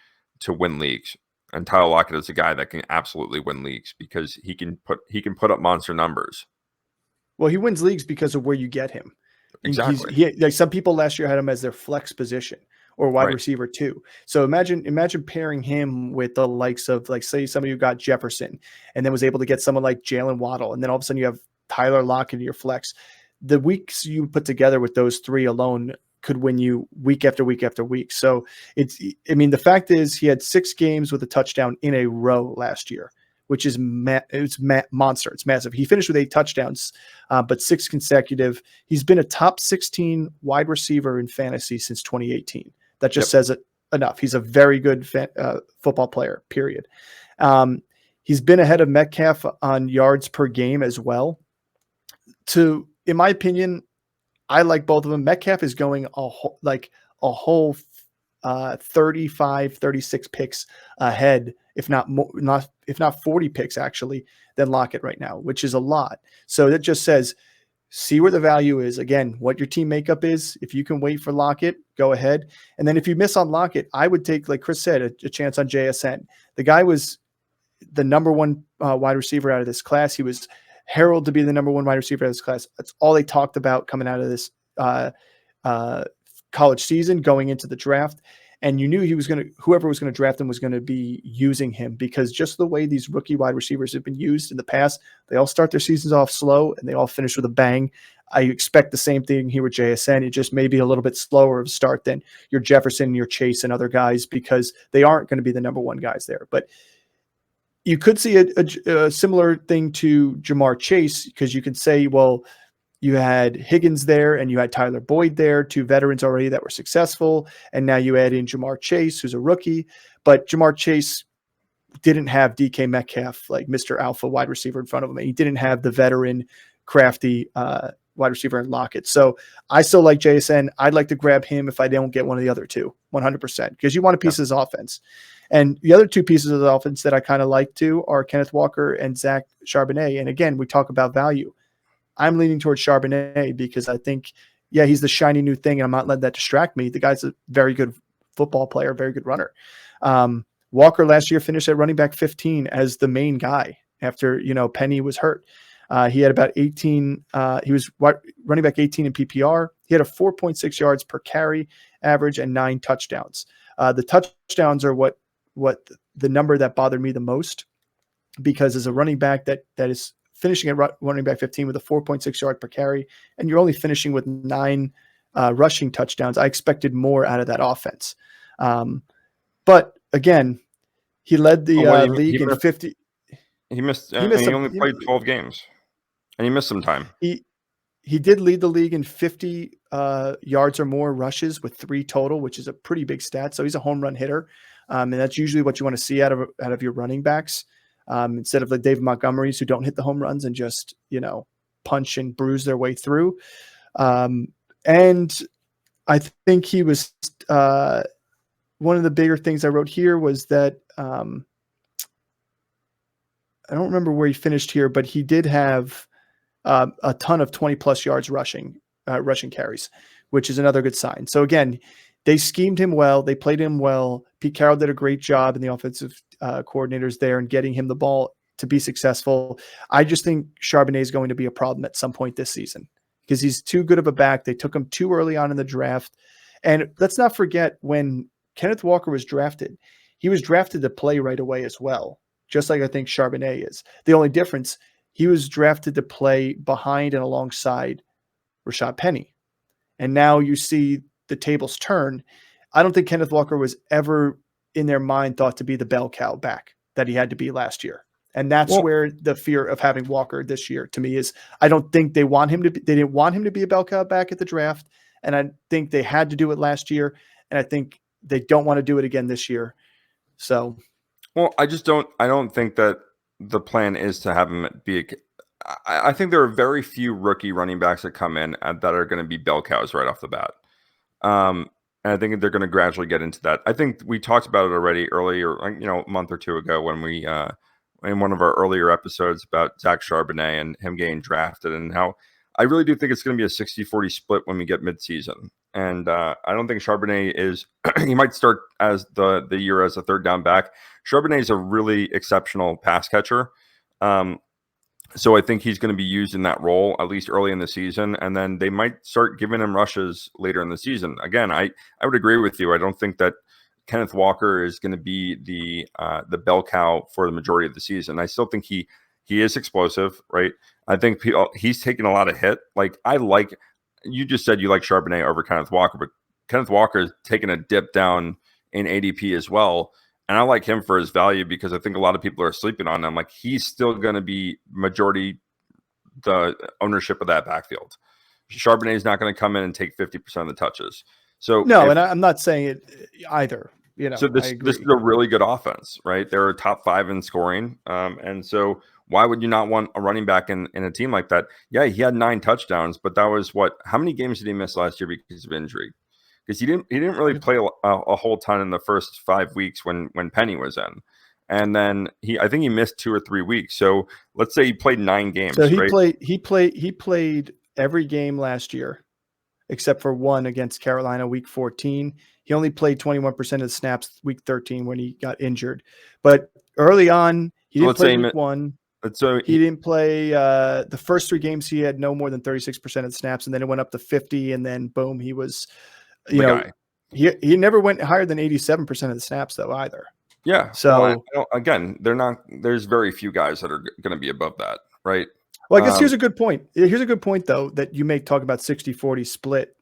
S2: to win leagues. And Tyler Lockett is a guy that can absolutely win leagues because he can put up monster numbers.
S1: Well, he wins leagues because of where you get him.
S2: Exactly.
S1: Like some people last year had him as their flex position or wide receiver 2. So imagine pairing him with the likes of, like, say somebody who got Jefferson and then was able to get someone like Jalen Waddle, and then all of a sudden you have Tyler Lockett in your flex. The weeks you put together with those 3 alone could win you week after week after week. So the fact is he had 6 games with a touchdown in a row last year, which is monster. It's massive. He finished with 8 touchdowns, but 6 consecutive. He's been a top 16 wide receiver in fantasy since 2018. That just says it enough. He's a very good football player, period. He's been ahead of Metcalf on yards per game as well. In my opinion, I like both of them. Metcalf is going a whole 35, 36 picks ahead, if not 40 picks actually, than Lockett right now, which is a lot. So that just says, see where the value is. Again, what your team makeup is. If you can wait for Lockett, go ahead. And then if you miss on Lockett, I would take, like Chris said, a chance on JSN. The guy was the number 1 wide receiver out of this class. He was heralded to be the number 1 wide receiver out of this class. That's all they talked about coming out of this college season, going into the draft. And you knew whoever was going to draft him was going to be using him, because just the way these rookie wide receivers have been used in the past, they all start their seasons off slow and they all finish with a bang. I expect the same thing here with JSN. It just may be a little bit slower of a start than your Jefferson, your Chase, and other guys, because they aren't going to be the number 1 guys there. But you could see a similar thing to Jamar Chase, because you could say, well, you had Higgins there and you had Tyler Boyd there, two veterans already that were successful. And now you add in Jamar Chase, who's a rookie. But Jamar Chase didn't have DK Metcalf, like Mr. Alpha wide receiver in front of him. And he didn't have the veteran, crafty wide receiver in Lockett. So I still like JSN. I'd like to grab him if I don't get one of the other two, 100%, because you want a piece of his offense. And the other two pieces of the offense that I kind of like too are Kenneth Walker and Zach Charbonnet. And again, we talk about value. I'm leaning towards Charbonnet because I think, yeah, he's the shiny new thing, and I'm not letting that distract me. The guy's a very good football player, very good runner. Walker last year finished at running back 15 as the main guy after, Penny was hurt. He had about 18. He was running back 18 in PPR. He had a 4.6 yards per carry average and 9 touchdowns. The touchdowns are what the number that bothered me the most, because as a running back that is finishing at running back 15 with a 4.6 yard per carry, and you're only finishing with 9 rushing touchdowns, I expected more out of that offense. But again, he led the league in 50.
S2: He only played 12 games, and he missed some time. He
S1: did lead the league in 50 yards or more rushes with 3 total, which is a pretty big stat. So he's a home run hitter. And that's usually what you want to see out of your running backs, instead of the David Montgomerys who don't hit the home runs and just, punch and bruise their way through. And I think he was one of the bigger things I wrote here was that I don't remember where he finished here, but he did have a ton of 20-plus yards rushing carries, which is another good sign. So again, they schemed him well. They played him well. Pete Carroll did a great job in the offensive coordinators there and getting him the ball to be successful. I just think Charbonnet is going to be a problem at some point this season because he's too good of a back. They took him too early on in the draft. And let's not forget, when Kenneth Walker was drafted, he was drafted to play right away as well, just like I think Charbonnet is. The only difference, he was drafted to play behind and alongside Rashad Penny. And now you see the tables turn. I don't think Kenneth Walker was ever in their mind thought to be the bell cow back that he had to be last year. And that's where the fear of having Walker this year to me is. I don't think they didn't want him to be a bell cow back at the draft. And I think they had to do it last year. And I think they don't want to do it again this year. So,
S2: I don't think that the plan is to have him be I think there are very few rookie running backs that come in that are going to be bell cows right off the bat. And I think they're going to gradually get into that. I think we talked about it already earlier, a month or two ago when we, in one of our earlier episodes about Zach Charbonnet and him getting drafted, and how I really do think it's going to be a 60-40 split when we get midseason. And I don't think Charbonnet is, he might start as the year as a third down back. Charbonnet is a really exceptional pass catcher. So I think he's going to be used in that role, at least early in the season. And then they might start giving him rushes later in the season. Again, I would agree with you. I don't think that Kenneth Walker is going to be the bell cow for the majority of the season. I still think he is explosive, right? I think he's taking a lot of hit. You just said you like Charbonnet over Kenneth Walker, but Kenneth Walker is taking a dip down in ADP as well. And I like him for his value because I think a lot of people are sleeping on him. Like, he's still going to be majority the ownership of that backfield. Charbonnet is not going to come in and take 50% of the touches. So
S1: no, and I'm not saying it either.
S2: So this is a really good offense, right? They're top 5 in scoring. And so why would you not want a running back in a team like that? Yeah, he had 9 touchdowns, but that was how many games did he miss last year because of injury? Because he didn't really play a whole ton in the first 5 weeks when Penny was in. And then I think he missed 2 or 3 weeks. So let's say he played 9 games.
S1: So
S2: right?
S1: he played every game last year, except for one against Carolina, week 14. He only played 21% of the snaps week 13 when he got injured. But early on, he didn't play week 1.
S2: So
S1: he didn't play the first 3 games. He had no more than 36% of the snaps, and then it went up to 50, and then boom, he was, he never went higher than 87% of the snaps though either.
S2: Yeah.
S1: So
S2: again, there's very few guys that are going to be above that, right?
S1: Well, I guess here's a good point. Here's a good point though, that you may talk about 60-40 split.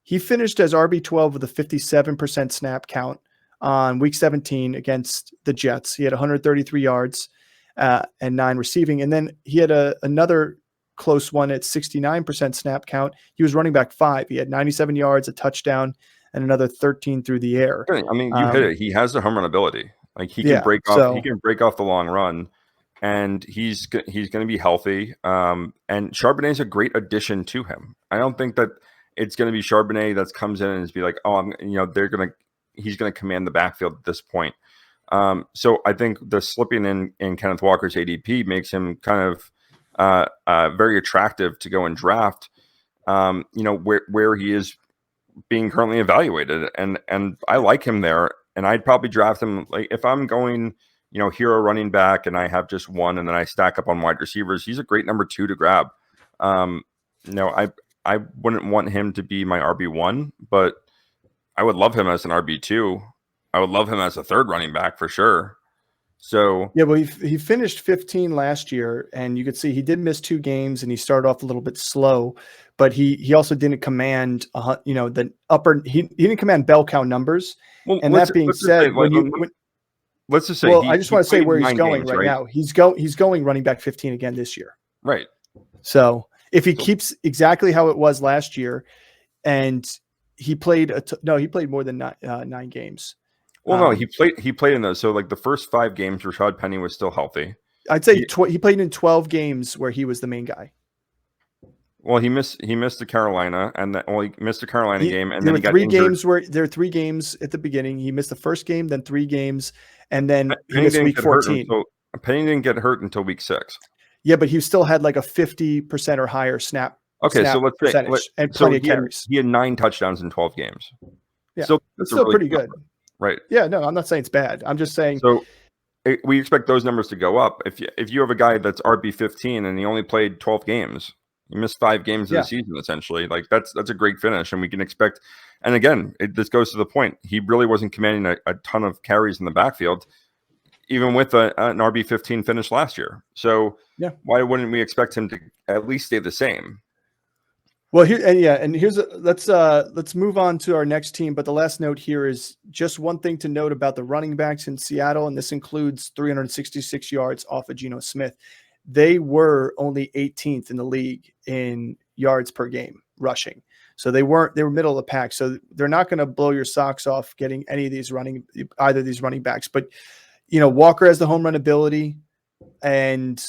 S1: He finished as RB12 with a 57% snap count on week 17 against the Jets. He had 133 yards and 9 receiving. And then he had another close one at 69% snap count. He was running back 5. He had 97 yards, a touchdown, and another 13 through the air.
S2: I mean, you hit it. He has the home run ability. Like he can break off. He can break off the long run, and he's going to be healthy. And Charbonnet is a great addition to him. I don't think that it's going to be Charbonnet that comes in and is be like, oh, he's going to command the backfield at this point. So I think the slipping in Kenneth Walker's ADP makes him kind of very attractive to go and draft. Where he is being currently evaluated, and I like him there, and I'd probably draft him. Like if I'm going, hero running back and I have just one and then I stack up on wide receivers, he's a great number 2 to grab. I wouldn't want him to be my RB1, but I would love him as an RB2. I would love him as a third running back for sure. So
S1: yeah, well, he finished 15 last year, and you could see he did miss 2 games, and he started off a little bit slow, but he also didn't command the upper. He didn't command bell cow numbers. Well, and that being said,
S2: let's just say,
S1: I just want to say where he's going games, right now. He's going running back 15 again this year.
S2: Right.
S1: So if he keeps exactly how it was last year, and he played more than 9 games.
S2: Well, no, he played in those. So like the first 5 games, Rashad Penny was still healthy.
S1: I'd say he played in 12 games where he was the main guy.
S2: Well, he missed the Carolina, and he missed the Carolina game, and then he got
S1: 3
S2: injured.
S1: games where there were 3 games at the beginning. He missed the first game, then 3 games, and then he missed week 14.
S2: Penny didn't get hurt until week 6.
S1: Yeah, but he still had like a 50% or higher snap.
S2: Okay, so let's
S1: percentage and plenty of carries.
S2: He had 9 touchdowns in 12 games.
S1: Yeah, so it's still really pretty good.
S2: Right.
S1: Yeah, no, I'm not saying it's bad. I'm just saying.
S2: So we expect those numbers to go up. If you have a guy that's RB15 and he only played 12 games, he missed 5 games of the season essentially. Like that's a great finish, and we can expect. And again, this goes to the point. He really wasn't commanding a ton of carries in the backfield, even with an RB15 finish last year. So why wouldn't we expect him to at least stay the same?
S1: Well, let's move on to our next team. But the last note here is just one thing to note about the running backs in Seattle, and this includes 366 yards off of Geno Smith. They were only 18th in the league in yards per game rushing. So they were middle of the pack. So they're not going to blow your socks off getting either of these running backs. But Walker has the home run ability, and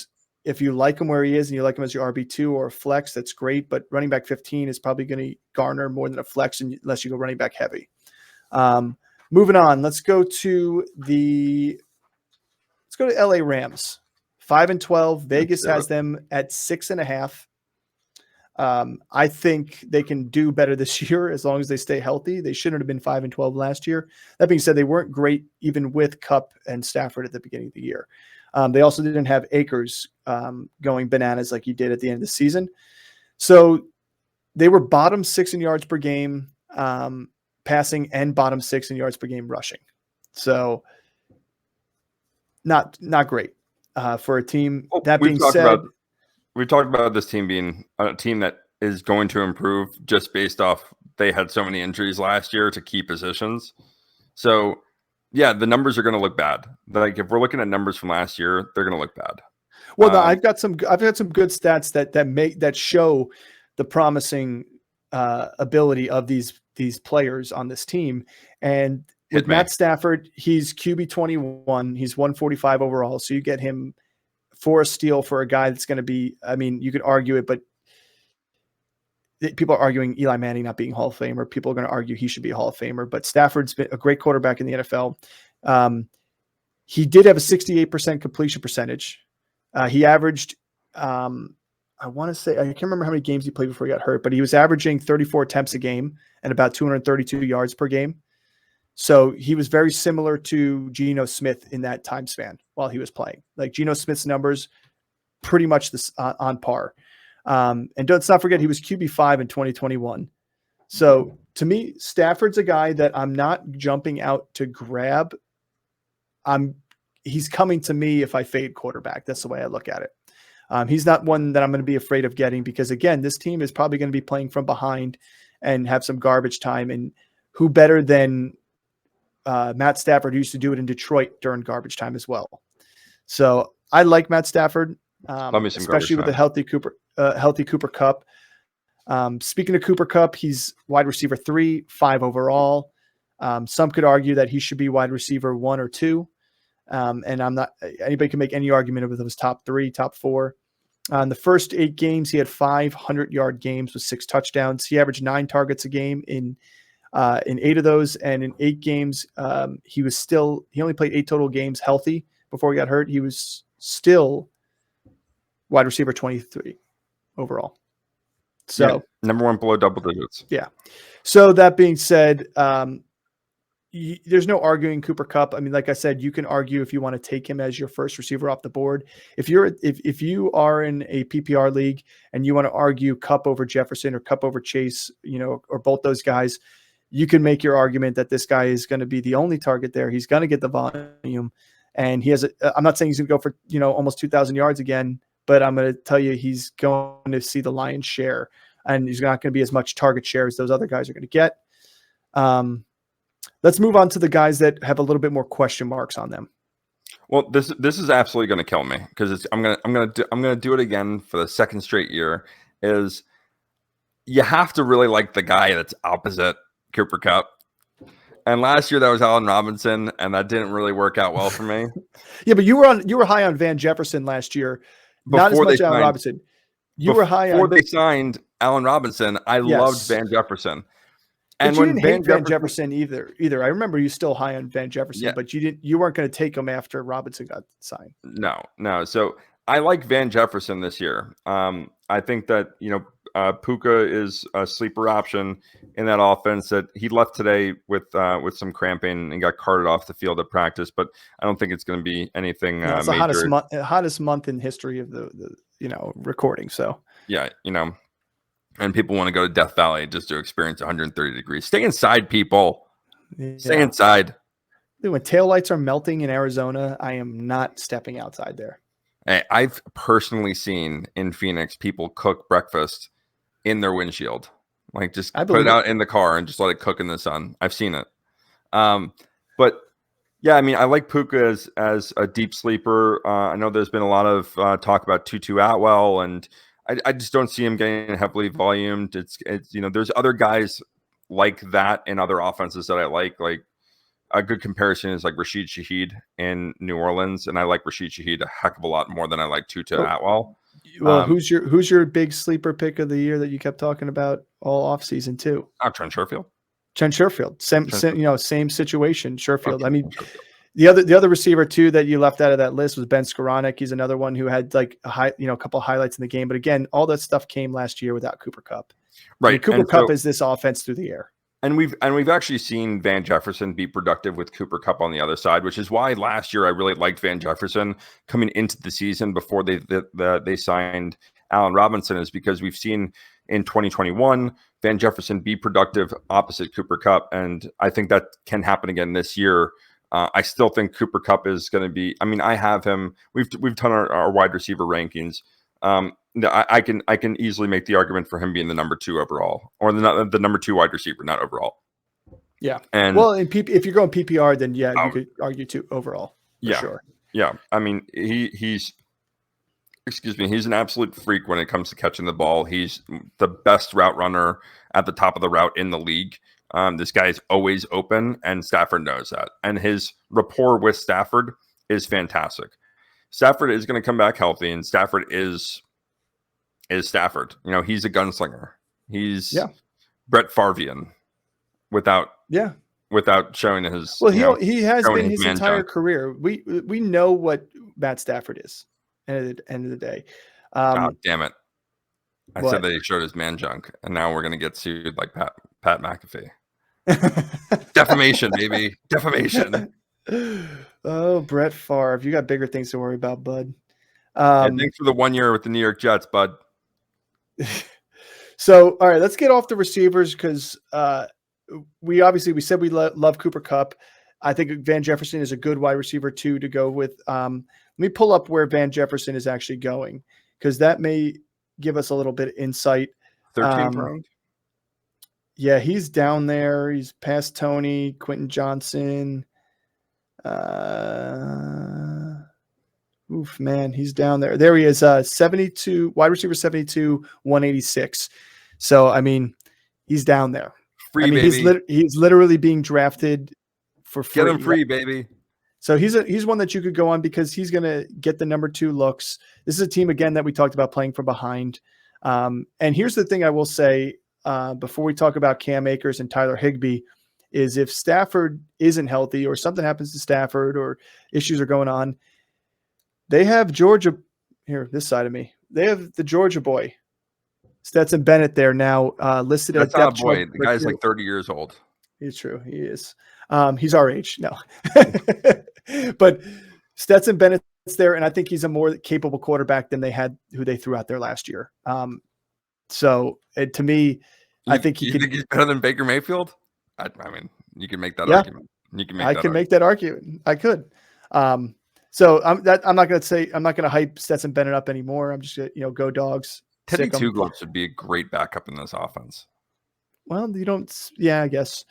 S1: if you like him where he is and you like him as your RB2 or a flex, that's great. But running back 15 is probably going to garner more than a flex unless you go running back heavy. Moving on, let's go to LA Rams. 5-12. Vegas has them at 6.5. I think they can do better this year as long as they stay healthy. They shouldn't have been 5-12 last year. That being said, they weren't great even with Kupp and Stafford at the beginning of the year. They also didn't have Akers going bananas like he did at the end of the season. So they were bottom 6 in yards per game passing and bottom 6 in yards per game rushing. So not great for a team. That being said,
S2: we talked about this team being a team that is going to improve just based off they had so many injuries last year to key positions. So yeah, the numbers are going to look bad. Like if we're looking at numbers from last year, they're going to look bad.
S1: Well, no, I've got some good stats that show the promising ability of these players on this team. And with Matt Stafford, he's QB 21. He's 145 overall. So you get him for a steal for a guy that's going to be. I mean, you could argue it, but people are arguing Eli Manning not being Hall of Famer. People are going to argue he should be a Hall of Famer, but Stafford's been a great quarterback in the NFL. He did have a 68% completion percentage. He averaged, I want to say, I can't remember how many games he played before he got hurt, but he was averaging 34 attempts a game and about 232 yards per game. So he was very similar to Geno Smith in that time span while he was playing. Like Geno Smith's numbers, pretty much on par. And let's not forget he was QB5 in 2021. So to me, Stafford's a guy that I'm not jumping out to grab. He's coming to me if I fade quarterback. That's the way I look at it. He's not one that I'm going to be afraid of getting because, again, this team is probably going to be playing from behind and have some garbage time. And who better than Matt Stafford used to do it in Detroit during garbage time as well. So I like Matt Stafford,
S2: Love me some
S1: especially with a healthy Cooper Kupp. Speaking of Cooper Kupp, he's wide receiver 3, 5 overall. Some could argue that he should be wide receiver 1 or 2. And I'm not, anybody can make any argument with his top 3, top 4. In the first 8 games, he had 500-yard games with 6 touchdowns. He averaged 9 targets a game in 8 of those. And in 8 games, he only played 8 total games healthy before he got hurt. He was still wide receiver 23 overall. So
S2: number 1 below double digits.
S1: Yeah. So that being said, there's no arguing Cooper Kupp. I mean, like I said, you can argue if you want to take him as your first receiver off the board. If you are in a PPR league and you want to argue Kupp over Jefferson or Kupp over Chase, or both those guys, you can make your argument that this guy is going to be the only target there. He's going to get the volume, and he has. I'm not saying he's going to go for almost 2,000 yards again, but I'm going to tell you he's going to see the lion's share, and he's not going to be as much target share as those other guys are going to get. Let's move on to the guys that have a little bit more question marks on them.
S2: Well, this is absolutely going to kill me because I'm gonna do it again for the second straight year. Is you have to really like the guy that's opposite Cooper Kupp. And last year that was Allen Robinson, and that didn't really work out well for me.
S1: Yeah, but you were high on Van Jefferson last year. Not as much Allen Robinson. You were high on.
S2: Before they signed Allen Robinson, I loved Van Jefferson.
S1: And you didn't hate Van Jefferson either. I remember you still high on Van Jefferson, but you weren't going to take him after Robinson got signed.
S2: No. So I like Van Jefferson this year. I think that Puka is a sleeper option in that offense. That he left today with some cramping and got carted off the field at practice, but I don't think it's going to be anything.
S1: It's the hottest month in history of the recording. So
S2: and people want to go to Death Valley just to experience 130 degrees. Stay inside, people. Yeah. Stay inside.
S1: When taillights are melting in Arizona, I am not stepping outside there.
S2: Hey, I've personally seen in Phoenix people cook breakfast in their windshield. Like just put it out in the car and just let it cook in the sun. I've seen it. But yeah, I mean, I like Puka as a deep sleeper. I know there's been a lot of talk about Tutu Atwell, and I just don't see him getting heavily volumed. It's there's other guys like that in other offenses that I like. Like a good comparison is like Rashid Shaheed in New Orleans, and I like Rashid Shaheed a heck of a lot more than I like Tutu Atwell.
S1: Well, who's your big sleeper pick of the year that you kept talking about all offseason too?
S2: Trent Sherfield.
S1: Same situation. Sherfield. I mean, the other receiver too that you left out of that list was Ben Skoranek. He's another one who had like a couple of highlights in the game. But again, all that stuff came last year without Cooper Kupp.
S2: Right.
S1: I mean, Cooper Kupp is this offense through the air.
S2: And we've actually seen Van Jefferson be productive with Cooper Kupp on the other side, which is why last year I really liked Van Jefferson coming into the season before they signed Allen Robinson, is because we've seen in 2021 Van Jefferson be productive opposite Cooper Kupp, and I think that can happen again this year. I still think Cooper Kupp is going to be. I mean, I have him. We've done our wide receiver rankings. I can easily make the argument for him being the number 2 overall, or the number 2 wide receiver, not overall. Yeah, and
S1: if you're going PPR, then you could argue 2 overall. Sure.
S2: Yeah, I mean he's an absolute freak when it comes to catching the ball. He's the best route runner at the top of the route in the league. This guy is always open, and Stafford knows that. And his rapport with Stafford is fantastic. Stafford is going to come back healthy, and Stafford is Stafford. He's a gunslinger. He's Brett Favrean without showing his.
S1: Well, he has been his entire career. We know what Matt Stafford is. At the end of the day.
S2: God damn it! I said that he showed his man junk, and now we're going to get sued like Pat McAfee. Defamation, baby. Defamation.
S1: Oh, Brett Favre. You got bigger things to worry about, bud.
S2: Thanks for the 1 year with the New York Jets, bud.
S1: So, all right, let's get off the receivers because we said we love Cooper Kupp. I think Van Jefferson is a good wide receiver too to go with. Let me pull up where Van Jefferson is actually going because that may give us a little bit of insight.
S2: 13th round.
S1: Yeah, he's down there. He's past Tony, Quentin Johnson. Oof, man, he's down there. There he is, 72, wide receiver 72, 186. So, I mean, he's down there.
S2: Free,
S1: I mean,
S2: baby.
S1: he's literally being drafted for free.
S2: Get him free, baby.
S1: So he's one that you could go on because he's going to get the number 2 looks. This is a team, again, that we talked about playing from behind. And here's the thing I will say before we talk about Cam Akers and Tyler Higbee is if Stafford isn't healthy or something happens to Stafford or issues are going on, they have Georgia here, this side of me. They have the Georgia boy, Stetson Bennett there now listed
S2: That's
S1: at
S2: not a
S1: depth
S2: boy.
S1: chart.
S2: The guy's like 30 years old.
S1: He's true. He is. He's our age. No. But Stetson Bennett's there, and I think he's a more capable quarterback than they had who they threw out there last year. So to me, I think he
S2: think he's better than Baker Mayfield? I mean, you can make that
S1: Yeah.
S2: argument. You can make
S1: make that argument. I could. So I'm not going to hype Stetson Bennett up anymore. I'm just going to, go Dogs.
S2: Teddy Two Gloves would be a great backup in this offense.
S1: Well, you don't. Yeah, I guess.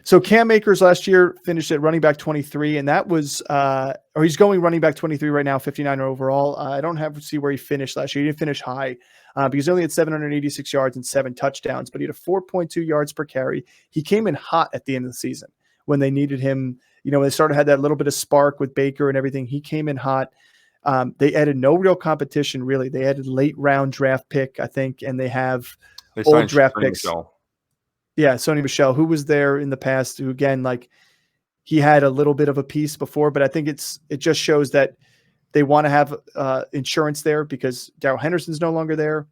S1: So Cam Akers last year finished at running back 23, and that was, or he's going running back 23 right now, 59 overall. I don't have to see where he finished last year. He didn't finish high because he only had 786 yards and 7 touchdowns, but he had a 4.2 yards per carry. He came in hot at the end of the season when they needed him. When they started had that little bit of spark with Baker and everything. He came in hot. They added no real competition, really. They added late round draft pick, I think, and they have old draft picks. Yeah, Sony Michel, who was there in the past, who again, he had a little bit of a piece before, but I think it just shows that they want to have insurance there because Darrell Henderson's no longer there.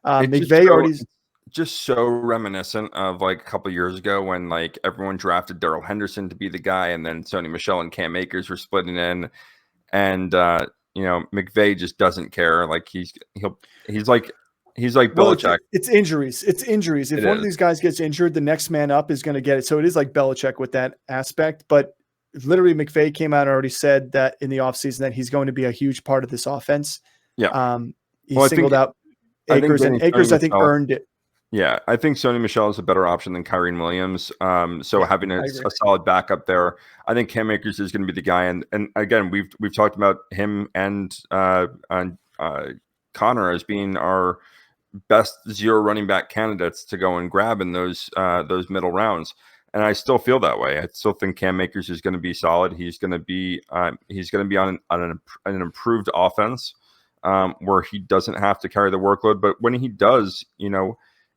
S1: McVay
S2: just so reminiscent of a couple of years ago when everyone drafted Darrell Henderson to be the guy, and then Sony Michel and Cam Akers were splitting in, and McVay just doesn't care. He's like Belichick.
S1: It's injuries. If one of these guys gets injured, the next man up is going to get it. So it is like Belichick with that aspect. But literally, McVay came out and already said that in the offseason that he's going to be a huge part of this offense.
S2: Yeah.
S1: He singled out Akers, and Akers, I think, earned it.
S2: Yeah, I think Sony Michel is a better option than Kyren Williams. So having a solid backup there, I think Cam Akers is going to be the guy. And again, we've talked about him and Connor as being our best 0 running back candidates to go and grab in those middle rounds. And I still feel that way. I still think Cam Akers is going to be solid. He's going to be on an improved offense where he doesn't have to carry the workload. But when he does,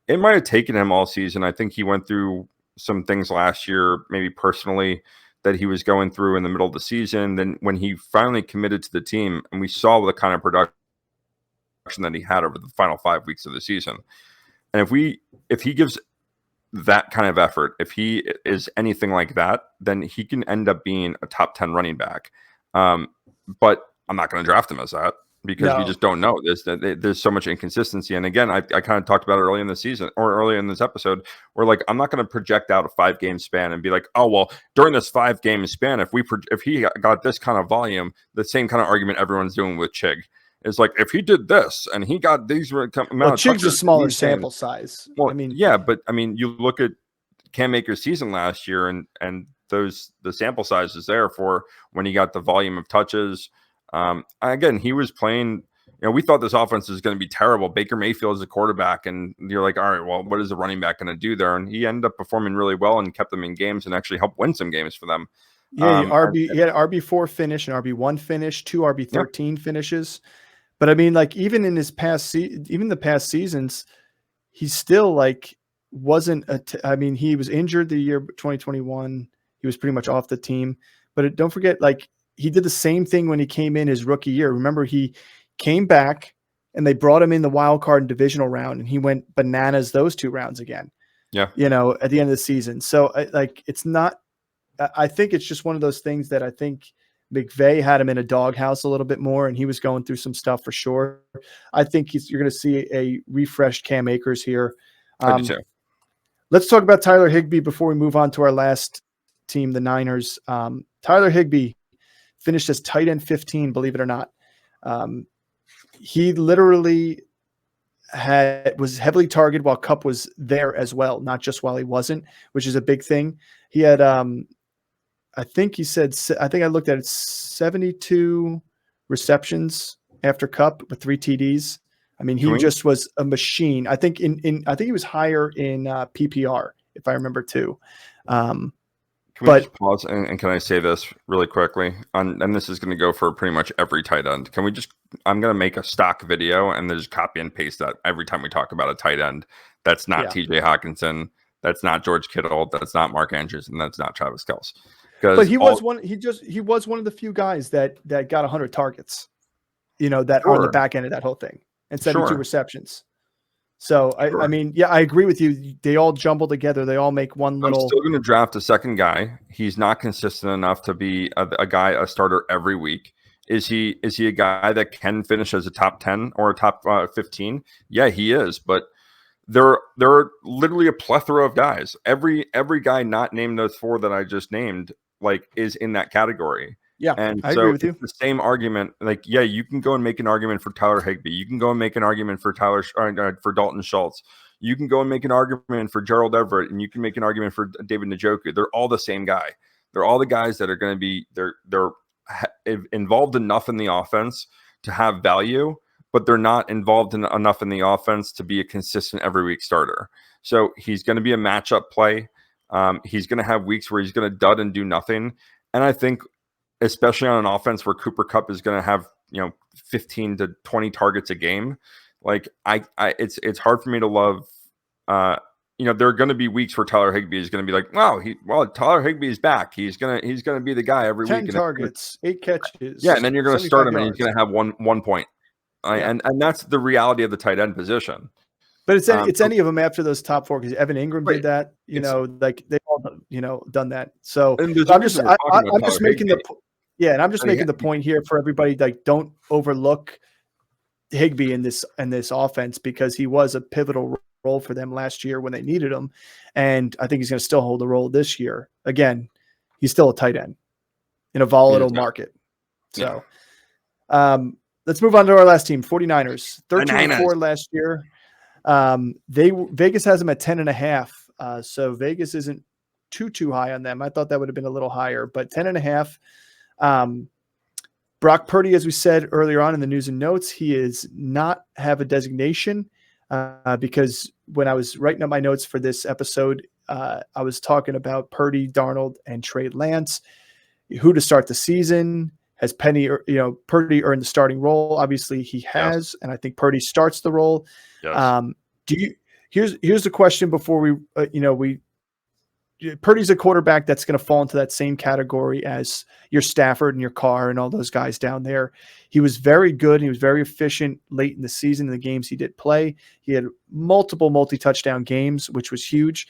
S2: it might have taken him all season. I think he went through some things last year, maybe personally, that he was going through in the middle of the season. Then when he finally committed to the team, and we saw the kind of production that he had over the final 5 weeks of the season. And if he gives that kind of effort, if he is anything like that, then he can end up being a top 10 running back. But I'm not going to draft him as that because we just don't know. There's so much inconsistency. And again, I kind of talked about it early in the season or early in this episode where I'm not going to project out a 5-game span and be like, oh, well, during this 5-game span, if he got this kind of volume, the same kind of argument everyone's doing with Chig. It's if he did this and he got these amount of
S1: Chig's a smaller sample size.
S2: Well, you look at Cam Akers' season last year and the sample size is there for when he got the volume of touches. Again, he was playing, we thought this offense was going to be terrible. Baker Mayfield is a quarterback, and you're like, all right, well, what is the running back going to do there? And he ended up performing really well and kept them in games and actually helped win some games for them.
S1: Yeah, he had an RB4 finish, an RB1 finish, 2 RB13 finishes. But I mean, even in his even the past seasons, he still wasn't. He was injured the year 2021. He was pretty much off the team. But don't forget, he did the same thing when he came in his rookie year. Remember, he came back and they brought him in the wild card and divisional round, and he went bananas those 2 rounds again.
S2: Yeah,
S1: at the end of the season. So it's not. I think it's just one of those things that I think McVay had him in a doghouse a little bit more, and he was going through some stuff for sure. I think you're going to see a refreshed Cam Akers here.
S2: I do too.
S1: Let's talk about Tyler Higbee before we move on to our last team, the Niners. Tyler Higbee finished as tight end 15, believe it or not. He literally was heavily targeted while Cup was there as well, not just while he wasn't, which is a big thing. He had, I think I looked at it, 72 receptions after Cup with 3 TDs. I mean, he just was a machine. I think I think he was higher in PPR, if I remember too.
S2: Can we just pause and can I say this really quickly? And this is going to go for pretty much every tight end. I'm going to make a stock video and then just copy and paste that every time we talk about a tight end. That's not TJ Hawkinson. That's not George Kittle. That's not Mark Andrews. And that's not Travis Kelce.
S1: But he was one of the few guys that got 100 targets, that are on the back end of that whole thing, and 72 receptions. So, I mean, yeah, I agree with you. They all jumble together. They all make one little.
S2: I'm still going to draft a second guy. He's not consistent enough to be a starter every week. Is he a guy that can finish as a top 10 or a top 15? Yeah, he is. But there are literally a plethora of guys. Every guy not named those 4 that I just named, is in that category.
S1: Yeah,
S2: and
S1: I agree with you.
S2: The same argument, you can go and make an argument for Tyler Higbee. You can go and make an argument for for Dalton Schultz. You can go and make an argument for Gerald Everett, and you can make an argument for David Njoku. They're all the same guy. They're all the guys that are going to be they're involved enough in the offense to have value, but they're not involved enough in the offense to be a consistent every week starter. So he's going to be a matchup play. He's going to have weeks where he's going to dud and do nothing, and I think, especially on an offense where Cooper Kupp is going to have 15 to 20 targets a game, it's hard for me to love. There are going to be weeks where Tyler Higbee is going to be like, Tyler Higbee is back. He's gonna be the guy every
S1: 10
S2: week.
S1: 10 targets, 8 catches.
S2: Yeah, and then you're going to start him,
S1: yards.
S2: and he's going to have one point. And that's the reality of the tight end position.
S1: But it's any of them after those top 4, because Evan Ingram did that. They all done that. So I'm just making the point here for everybody. Don't overlook Higbee in this offense, because he was a pivotal role for them last year when they needed him, and I think he's going to still hold the role this year. Again, he's still a tight end in a volatile market. So let's move on to our last team, 49ers. 13-4 last year. Vegas has them at 10.5. So Vegas isn't too high on them. I thought that would have been a little higher, but 10.5. Brock Purdy, as we said earlier on in the news and notes, he is not have a designation, because when I was writing up my notes for this episode, I was talking about Purdy, Darnold, and Trey Lance, who to start the season. Has Purdy earned the starting role? Obviously he has, and I think Purdy starts the role. Yes. Here's the question before we Purdy's a quarterback that's going to fall into that same category as your Stafford and your Carr and all those guys down there. He was very good. He was very efficient late in the season in the games he did play. He had multiple multi-touchdown games, which was huge.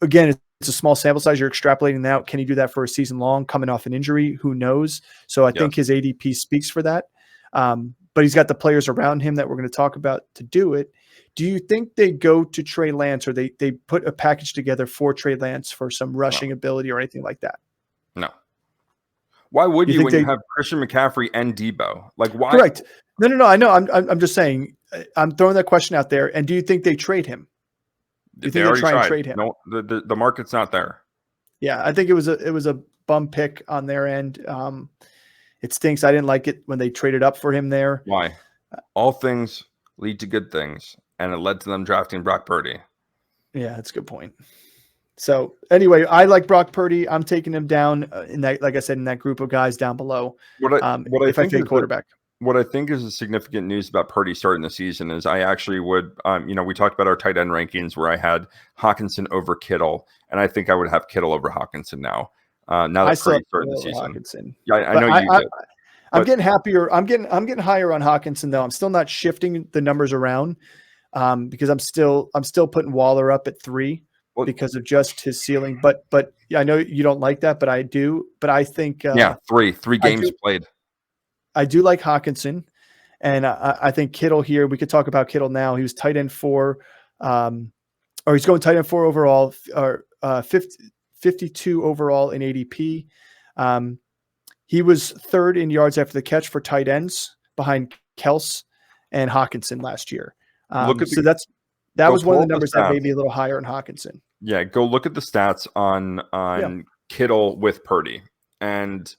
S1: Again, it's a small sample size. You're extrapolating that out. Can he do that for a season long coming off an injury? Who knows? So I think his ADP speaks for that. But he's got the players around him that we're going to talk about to do it. Do you think they go to Trey Lance, or they put a package together for Trey Lance for some rushing ability or anything like that?
S2: No. Why would you when you have Christian McCaffrey and Debo? Why?
S1: Correct. No. I know. I'm just saying. I'm throwing that question out there. And do you think they trade him? Do you think they try and trade him?
S2: No, the market's not there.
S1: Yeah, I think it was a bum pick on their end. It stinks. I didn't like it when they traded up for him there.
S2: Why? All things lead to good things, and it led to them drafting Brock Purdy.
S1: Yeah, that's a good point. So anyway, I like Brock Purdy. I'm taking him down in that, like I said, in that group of guys down below.
S2: I think quarterback. What I think is a significant news about Purdy starting the season is I actually would, we talked about our tight end rankings where I had Hawkinson over Kittle, and I think I would have Kittle over Hawkinson now. Now that Purdy started the season.
S1: Hawkinson.
S2: Yeah, I know you did.
S1: I'm getting happier. I'm getting higher on Hawkinson though. I'm still not shifting the numbers around because I'm still putting Waller up at 3 because of just his ceiling. But I know you don't like that, but I do. But I think
S2: 3 games played.
S1: I do like Hawkinson, and I think Kittle here. We could talk about Kittle now. He was tight end 4, or he's going tight end 4 overall, or 52 overall in ADP. He was 3rd in yards after the catch for tight ends behind Kelce and Hawkinson last year. So that was one of the numbers that made me
S2: stats.
S1: a little higher in Hawkinson.
S2: Yeah, go look at the stats on Kittle with Purdy, and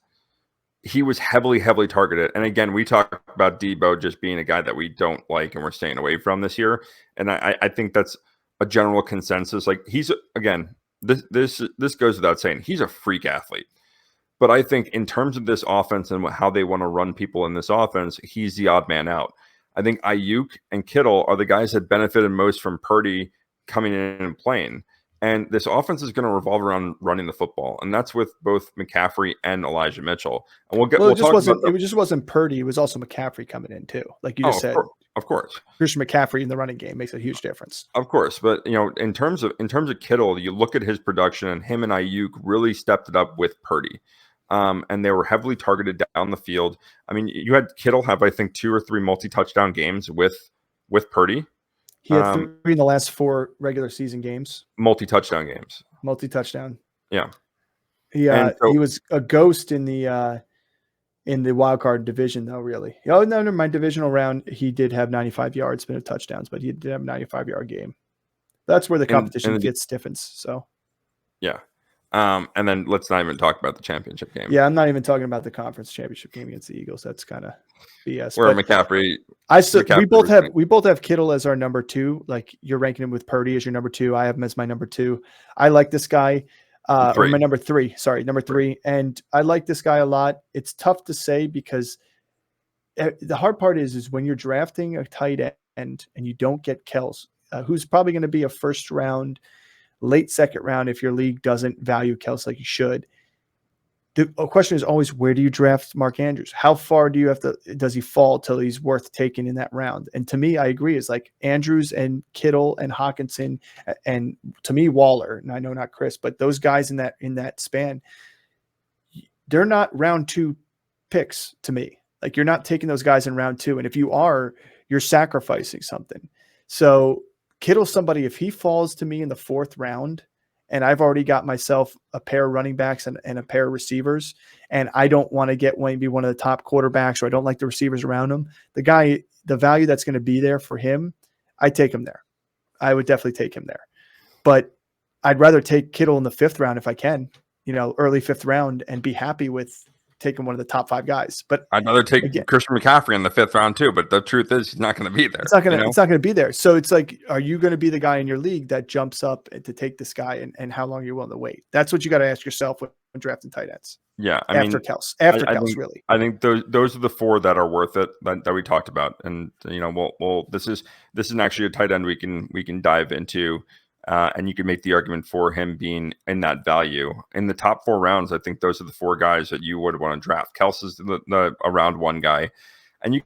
S2: he was heavily targeted. And again, we talk about Debo just being a guy that we don't like and we're staying away from this year. And I think that's a general consensus. Like he's again, this goes without saying, he's a freak athlete. But I think in terms of this offense and how they want to run people in this offense, he's the odd man out. I think Ayuk and Kittle are the guys that benefited most from Purdy coming in and playing. And this offense is going to revolve around running the football, and that's with both McCaffrey and Elijah Mitchell. And
S1: it just wasn't Purdy; it was also McCaffrey coming in too. Like you just said,
S2: of course,
S1: Christian McCaffrey in the running game makes a huge difference.
S2: Of course, but in terms of Kittle, you look at his production, and him and Ayuk really stepped it up with Purdy, and they were heavily targeted down the field. I mean, you had Kittle have I think 2 or 3 multi-touchdown games with Purdy.
S1: He had 3 in the last 4 regular season games.
S2: Multi-touchdown games.
S1: Multi-touchdown.
S2: Yeah.
S1: He was a ghost in the wild card division, though. Really. Oh no, never mind. Divisional round, he did have 95 yards, bit of touchdowns, but he did have a 95-yard game. That's where the competition gets stiffens. So. Yeah.
S2: And then let's not even talk about the championship game.
S1: Yeah, I'm not even talking about the conference championship game against the Eagles. That's kind of BS.
S2: Where McCaffrey.
S1: We both have Kittle as our number 2. Like you're ranking him with Purdy as your number 2. I have him as my number 2. I like this guy. Or my number 3. Sorry, number 3. And I like this guy a lot. It's tough to say because the hard part is when you're drafting a tight end and you don't get Kels, who's probably going to be a first round, late second round if your league doesn't value Kels like you should. The question is always, where do you draft Mark Andrews? How far does he fall till he's worth taking in that round? And to me, I agree. It's like Andrews and Kittle and Hawkinson and to me, Waller, and I know not Chris, but those guys in that span, they're not round 2 picks to me. Like you're not taking those guys in round 2. And if you are, you're sacrificing something. So Kittle's somebody, if he falls to me in the 4th round and I've already got myself a pair of running backs and a pair of receivers, and I don't want to get maybe one of the top quarterbacks or I don't like the receivers around him, the value that's going to be there for him, I take him there. I would definitely take him there. But I'd rather take Kittle in the 5th round if I can, early 5th round and be happy with taking one of the top 5 guys. But
S2: I'd rather take Christian McCaffrey in the 5th round too. But the truth is, he's not going to be there.
S1: It's not going to be there. So it's like, are you going to be the guy in your league that jumps up to take this guy, and how long you're willing to wait? That's what you got to ask yourself when drafting tight ends.
S2: Yeah,
S1: after Kels, really.
S2: I think those are the 4 that are worth it that we talked about, and this is actually a tight end we can dive into. And you can make the argument for him being in that value. In the top 4 rounds, I think those are the 4 guys that you would want to draft. Kels is a round 1 guy. And you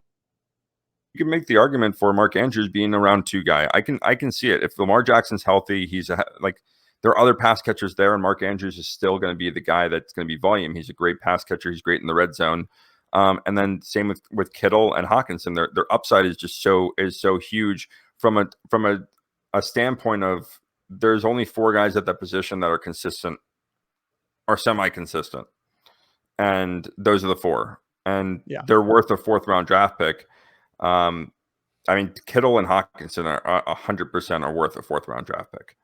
S2: can make the argument for Mark Andrews being a round 2 guy. I can see it. If Lamar Jackson's healthy, there are other pass catchers there, and Mark Andrews is still going to be the guy that's going to be volume. He's a great pass catcher. He's great in the red zone. And then same with Kittle and Hawkinson. Their upside is just so huge from a standpoint of there's only 4 guys at that position that are consistent or semi-consistent. And those are the 4. And they're worth a 4th round draft pick. I mean, Kittle and Hawkinson are 100% are worth a 4th round draft pick.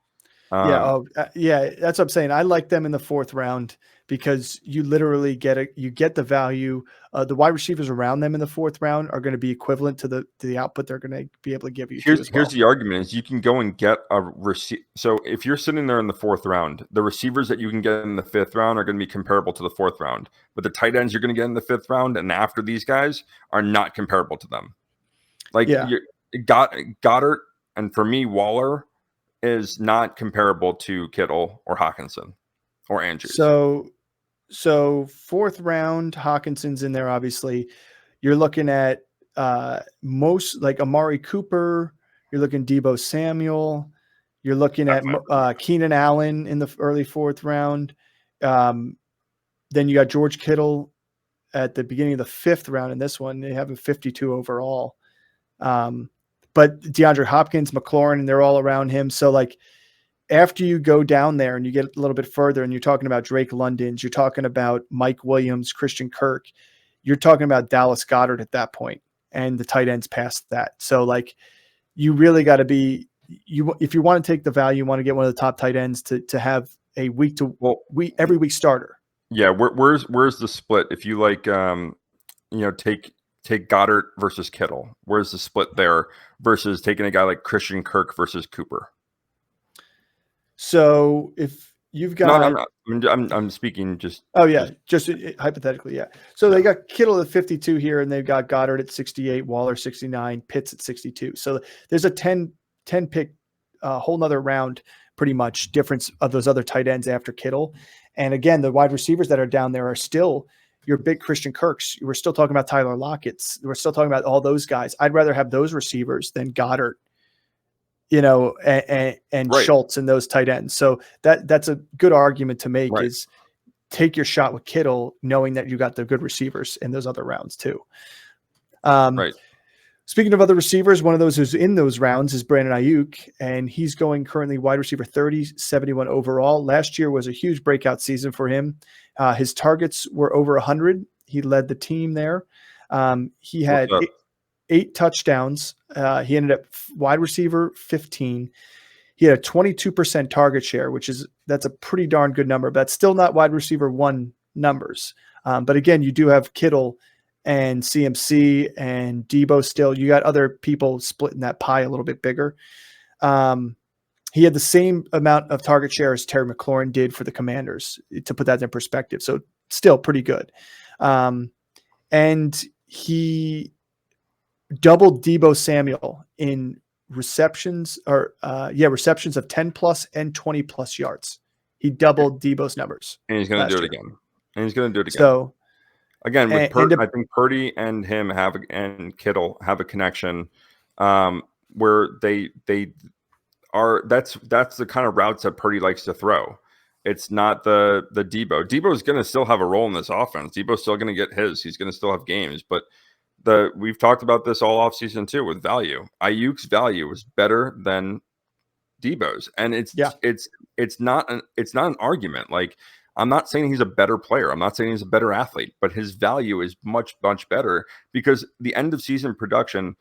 S2: That's what I'm saying. I like them in the 4th round because you literally get the value. The wide receivers around them in the 4th round are going to be equivalent to the output they're going to be able to give you. Here's the argument is you can go and get a receiver. So if you're sitting there in the 4th round, the receivers that you can get in the 5th round are going to be comparable to the 4th round, but the tight ends you're going to get in the 5th round and after these guys are not comparable to them. Goddard and for me Waller is not comparable to Kittle or Hawkinson or Andrews.
S1: So 4th round, Hawkinson's in there. Obviously, you're looking at most like Amari Cooper. You're looking Debo Samuel. You're looking at Keenan Allen in the early 4th round. Then you got George Kittle at the beginning of the 5th round. In this one, they have a 52 overall. But DeAndre Hopkins, McLaurin, they're all around him. So like after you go down there and you get a little bit further and you're talking about Drake London's, you're talking about Mike Williams, Christian Kirk, you're talking about Dallas Goedert at that point and the tight ends past that. So like you really got to be if you want to take the value, you want to get one of the top tight ends to have a every week starter.
S2: Yeah, where's the split? If you like, take Goddard versus Kittle, where's the split there versus taking a guy like Christian Kirk versus Cooper?
S1: So if you've got,
S2: I'm speaking just.
S1: Just hypothetically, yeah. So they got Kittle at 52 here, and they've got Goddard at 68, Waller 69, Pitts at 62. So there's a 10 pick, whole nother round, pretty much difference of those other tight ends after Kittle. And again, the wide receivers that are down there are still your big Christian Kirks. We're still talking about Tyler Lockett's. We're still talking about all those guys. I'd rather have those receivers than Goddard, and
S2: Right.
S1: Schultz and those tight ends. So that's a good argument to make,
S2: Right.
S1: is take your shot with Kittle, knowing that you got the good receivers in those other rounds too.
S2: Right.
S1: Speaking of other receivers, one of those who's in those rounds is Brandon Ayuk, and he's going currently wide receiver 30, 71 overall. Last year was a huge breakout season for him. His targets were over 100. He led the team there. He had eight touchdowns. He ended up wide receiver 15. He had a 22% target share, that's a pretty darn good number, but still not wide receiver 1 numbers. But again, you do have Kittle and CMC and Debo still. You got other people splitting that pie a little bit bigger. He had the same amount of target share as Terry McLaurin did for the Commanders, to put that in perspective. So still pretty good. And he doubled Debo Samuel in receptions of 10 plus and 20 plus yards. He doubled Debo's numbers.
S2: And he's going to do it again.
S1: So
S2: again, with I think Purdy and him and Kittle have a connection, where they are. That's the kind of routes that Purdy likes to throw. It's not the Debo. Debo's going to still have a role in this offense. Debo's still going to get his. He's going to still have games, but we've talked about this all offseason too with value. Ayuk's value is better than Debo's, and it's not an argument. Like, I'm not saying he's a better player. I'm not saying he's a better athlete, but his value is much, much better, because the end of season production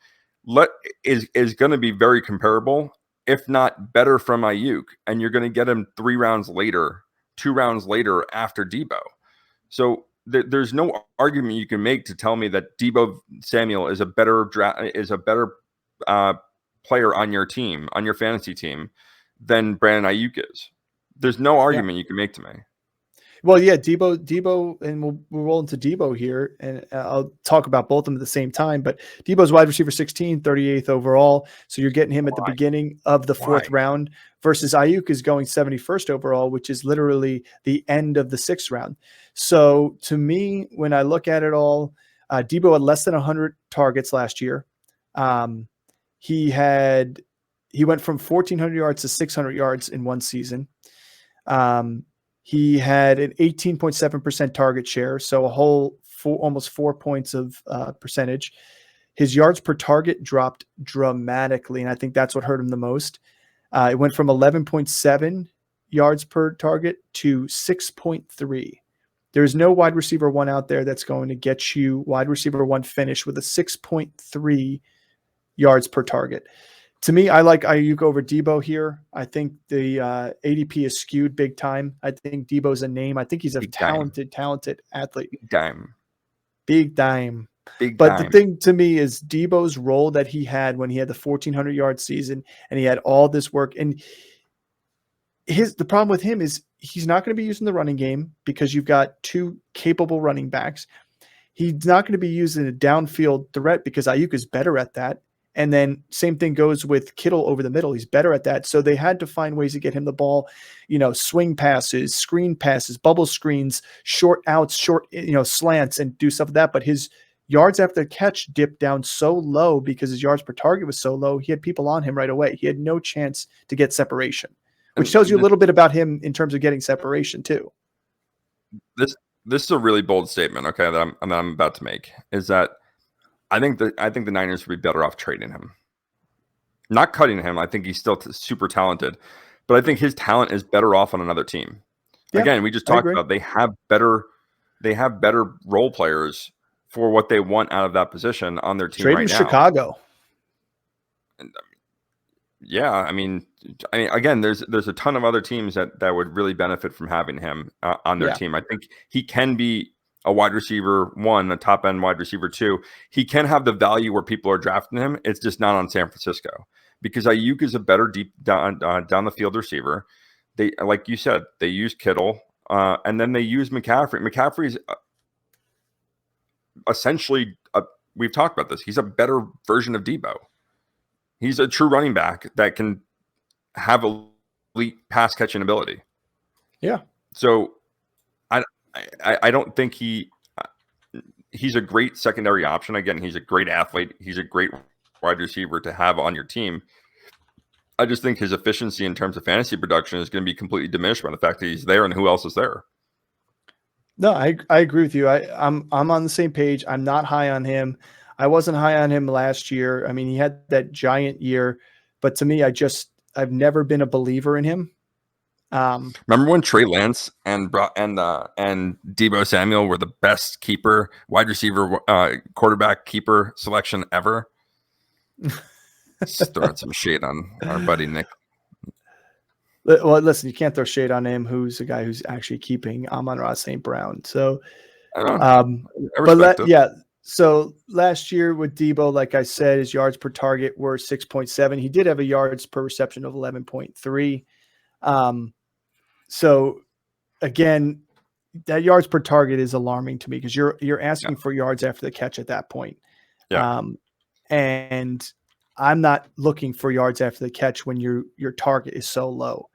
S2: is going to be very comparable, if not better, from Ayuk, and you're going to get him 2 rounds later after Debo. So there's no argument you can make to tell me that Debo Samuel is a better player on your team, on your fantasy team, than Brandon Ayuk is. There's no argument you can make to me.
S1: Well, yeah, Debo, and we'll roll into Debo here, and I'll talk about both of them at the same time. But Debo's wide receiver 16, 38th overall. So you're getting him at the beginning of the 4th round, versus Ayuk is going 71st overall, which is literally the end of the 6th round. So to me, when I look at it all, Debo had less than 100 targets last year. He went from 1,400 yards to 600 yards in one season. He had an 18.7% target share, so almost 4 points of percentage. His yards per target dropped dramatically, and I think that's what hurt him the most. It went from 11.7 yards per target to 6.3. There's no wide receiver 1 out there that's going to get you wide receiver 1 finish with a 6.3 yards per target. To me, I like Ayuk over Debo here. I think the ADP is skewed big time. I think Debo's a name. I think he's a talented athlete. Big time. But the thing to me is Debo's role that he had when he had the 1,400-yard season and he had all this work. And the problem with him is he's not going to be using the running game, because you've got 2 capable running backs. He's not going to be using a downfield threat, because Ayuk is better at that. And then same thing goes with Kittle over the middle. He's better at that. So they had to find ways to get him the ball, swing passes, screen passes, bubble screens, short outs, short, slants, and do stuff like that. But his yards after the catch dipped down so low because his yards per target was so low. He had people on him right away. He had no chance to get separation, which tells you a little bit about him in terms of getting separation too.
S2: This is a really bold statement, okay, that I'm about to make, is that I think the Niners would be better off trading him, not cutting him. I think he's still super talented, but I think his talent is better off on another team. Yeah, again, we just talked about they have better role players for what they want out of that position on their team right now.
S1: Chicago.
S2: Yeah, again, there's a ton of other teams that would really benefit from having him on their
S1: Yeah.
S2: team. I think he can be a wide receiver 1, a top end wide receiver 2. He can have the value where people are drafting him. It's just not on San Francisco because Ayuk is a better deep down the field receiver. They, like you said, they use Kittle, and then they use McCaffrey. McCaffrey's essentially we've talked about this. He's a better version of Debo. He's a true running back that can have elite pass catching ability.
S1: Yeah.
S2: So I don't think he's a great secondary option. Again, he's a great athlete. He's a great wide receiver to have on your team. I just think his efficiency in terms of fantasy production is going to be completely diminished by the fact that he's there and who else is there.
S1: No, I agree with you. I'm on the same page. I'm not high on him. I wasn't high on him last year. I mean, he had that giant year, but to me, I've never been a believer in him.
S2: Remember when Trey Lance and Debo Samuel were the best wide receiver, quarterback keeper selection ever? Just throwing some shade on our buddy Nick.
S1: Well, listen, you can't throw shade on him. Who's the guy who's actually keeping Amon-Ra St. Brown? So,
S2: I respect it.
S1: Yeah. So last year with Debo, like I said, his yards per target were 6.7. He did have a yards per reception of 11.3. So again, that yards per target is alarming to me because you're asking for yards after the catch at that point.
S2: Yeah.
S1: And I'm not looking for yards after the catch when your target is so low.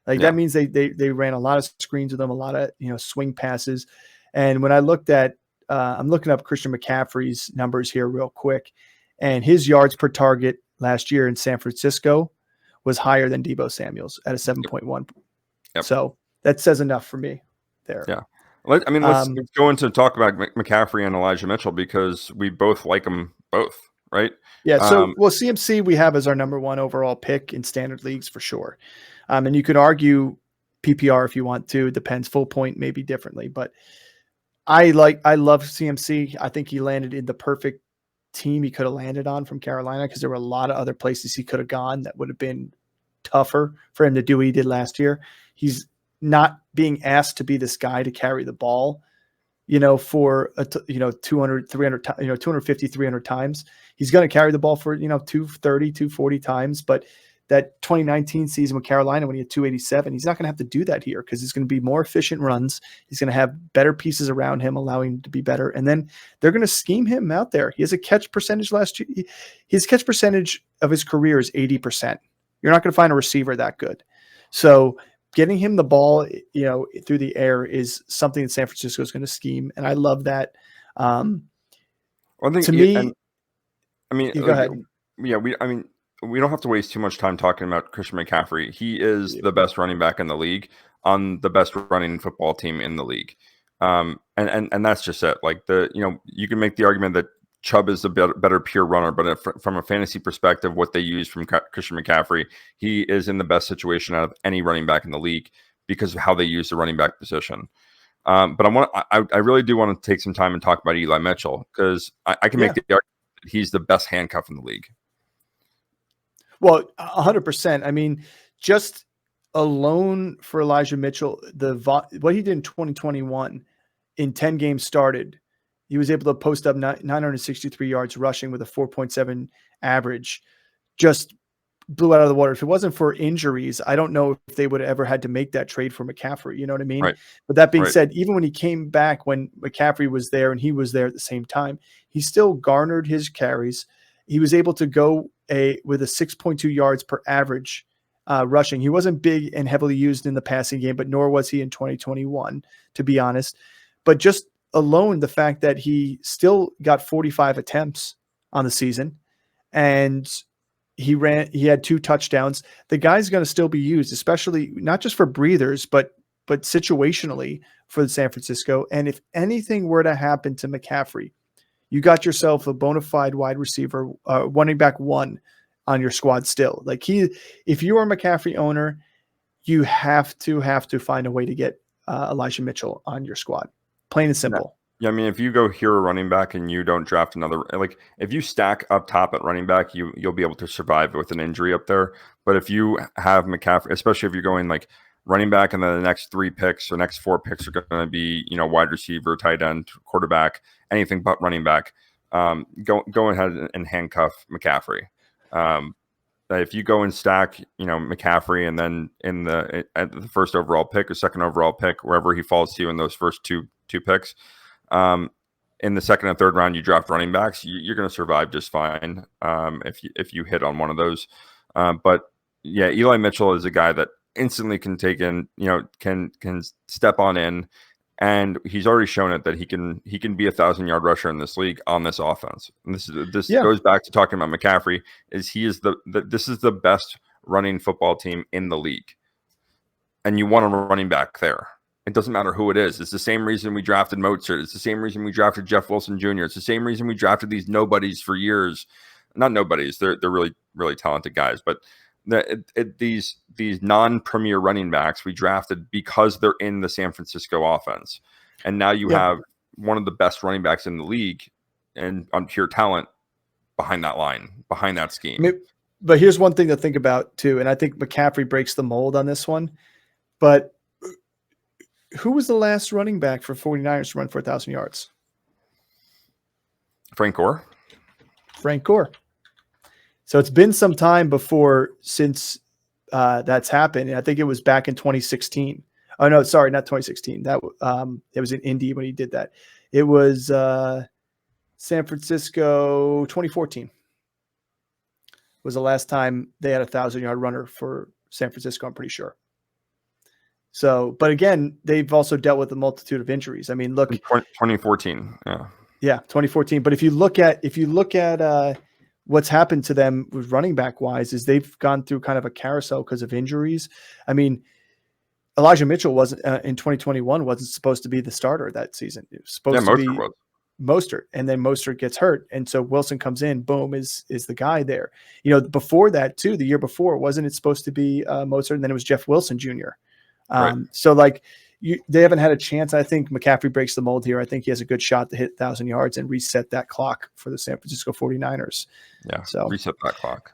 S1: That means they ran a lot of screens with them, a lot of swing passes. And when I looked at I'm looking up Christian McCaffrey's numbers here real quick, and his yards per target last year in San Francisco was higher than Debo Samuel's at a 7.1.
S2: Yep.
S1: So that says enough for me there.
S2: Yeah. Let's go into talk about McCaffrey and Elijah Mitchell because we both like them both, right?
S1: Yeah. So, CMC we have as our number 1 overall pick in standard leagues for sure. And you could argue PPR if you want to. It depends. Full point maybe differently, but I love CMC. I think he landed in the perfect team he could have landed on from Carolina because there were a lot of other places he could have gone that would have been tougher for him to do what he did last year. He's not being asked to be this guy to carry the ball, for 200, 300, 250, 300 times. He's going to carry the ball for, 230, 240 times, but that 2019 season with Carolina when he had 287, he's not going to have to do that here because he's going to be more efficient runs. He's going to have better pieces around him, allowing him to be better. And then they're going to scheme him out there. He has a catch percentage last year. His catch percentage of his career is 80%. You're not going to find a receiver that good. So getting him the ball, through the air is something that San Francisco is going to scheme. And I love that.
S2: Go ahead. Yeah. We don't have to waste too much time talking about Christian McCaffrey. He is the best running back in the league on the best running football team in the league. And that's just it. You can make the argument that Chubb is a better pure runner, but from a fantasy perspective, what they use from Christian McCaffrey, he is in the best situation out of any running back in the league because of how they use the running back position. But I really do want to take some time and talk about Eli Mitchell because I can make the argument that he's the best handcuff in the league.
S1: Well, 100%. I mean, just alone for Elijah Mitchell, what he did in 2021 in 10 games started, he was able to post up 963 yards rushing with a 4.7 average. Just blew out of the water. If it wasn't for injuries, I don't know if they would have ever had to make that trade for McCaffrey. You know what I mean?
S2: Right.
S1: But that being said, even when he came back, when McCaffrey was there and he was there at the same time, he still garnered his carries. He was able to go with a 6.2 yards per average rushing. He wasn't big and heavily used in the passing game, but nor was he in 2021, to be honest. But just alone, the fact that he still got 45 attempts on the season and he had 2 touchdowns. The guy's going to still be used, especially not just for breathers, but situationally for the San Francisco. And if anything were to happen to McCaffrey, you got yourself a bona fide wide receiver, running back 1 on your squad still. If you are a McCaffrey owner, you have to find a way to get Elijah Mitchell on your squad. Plain and simple.
S2: Yeah, I mean, if you go hero running back and you don't draft another, if you stack up top at running back, you'll be able to survive with an injury up there. But if you have McCaffrey, especially if you're going like running back, and then the next 3 picks or next 4 picks are going to be, wide receiver, tight end, quarterback, anything but running back, go ahead and handcuff McCaffrey. If you go and stack, McCaffrey, and then at the first overall pick or second overall pick, wherever he falls to you in those first two picks, in the second and third round, you draft running backs, you're going to survive just fine if you hit on one of those. But yeah, Eli Mitchell is a guy that instantly can take in, can step on in, and he's already shown it that he can be 1,000-yard rusher in this league on this offense. And this goes back to talking about McCaffrey. This is the best running football team in the league, and you want a running back there. It doesn't matter who it is. It's the same reason we drafted Mozart. It's the same reason we drafted Jeff Wilson Jr. It's the same reason we drafted these nobodies for years. Not nobodies. They're really, really talented guys, but these non-premier running backs we drafted because they're in the San Francisco offense. And now you have one of the best running backs in the league and on pure talent behind that line, behind that scheme.
S1: But here's one thing to think about too, and I think McCaffrey breaks the mold on this one. But who was the last running back for 49ers to run for 1,000 yards?
S2: Frank Gore.
S1: So it's been some time since that's happened. And I think it was back in 2016. Oh no, sorry, not 2016. That it was in Indy when he did that. It was San Francisco 2014 was the last time they had a 1,000-yard runner for San Francisco, I'm pretty sure. So, but again, they've also dealt with a multitude of injuries. I mean, look,
S2: 2014.
S1: Yeah, 2014. But if you look at what's happened to them with running back wise, is they've gone through kind of a carousel because of injuries. I mean, Elijah Mitchell wasn't in 2021 wasn't supposed to be the starter that season. It was supposed to be Mostert, and then Mostert gets hurt, and so Wilson comes in. Boom, is the guy there? Before that too, the year before, wasn't it supposed to be Mostert, and then it was Jeff Wilson Jr. Right. So they haven't had a chance. I think McCaffrey breaks the mold here. I think he has a good shot to hit 1,000 yards and reset that clock for the San Francisco 49ers.
S2: Yeah,
S1: so
S2: reset that clock.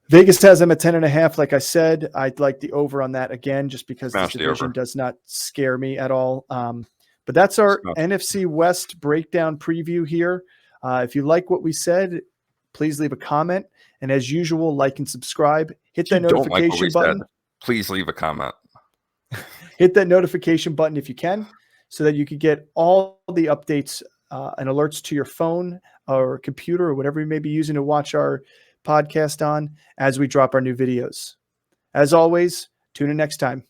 S1: Vegas has them at 10.5. Like I said, I'd like the over on that again, just because this division does not scare me at all. But that's our NFC West breakdown preview here. If you like what we said, please leave a comment. And as usual, like and subscribe. Hit that notification button.
S2: Please leave a comment.
S1: Hit that notification button if you can, so that you can get all the updates and alerts to your phone or computer or whatever you may be using to watch our podcast on as we drop our new videos. As always, tune in next time.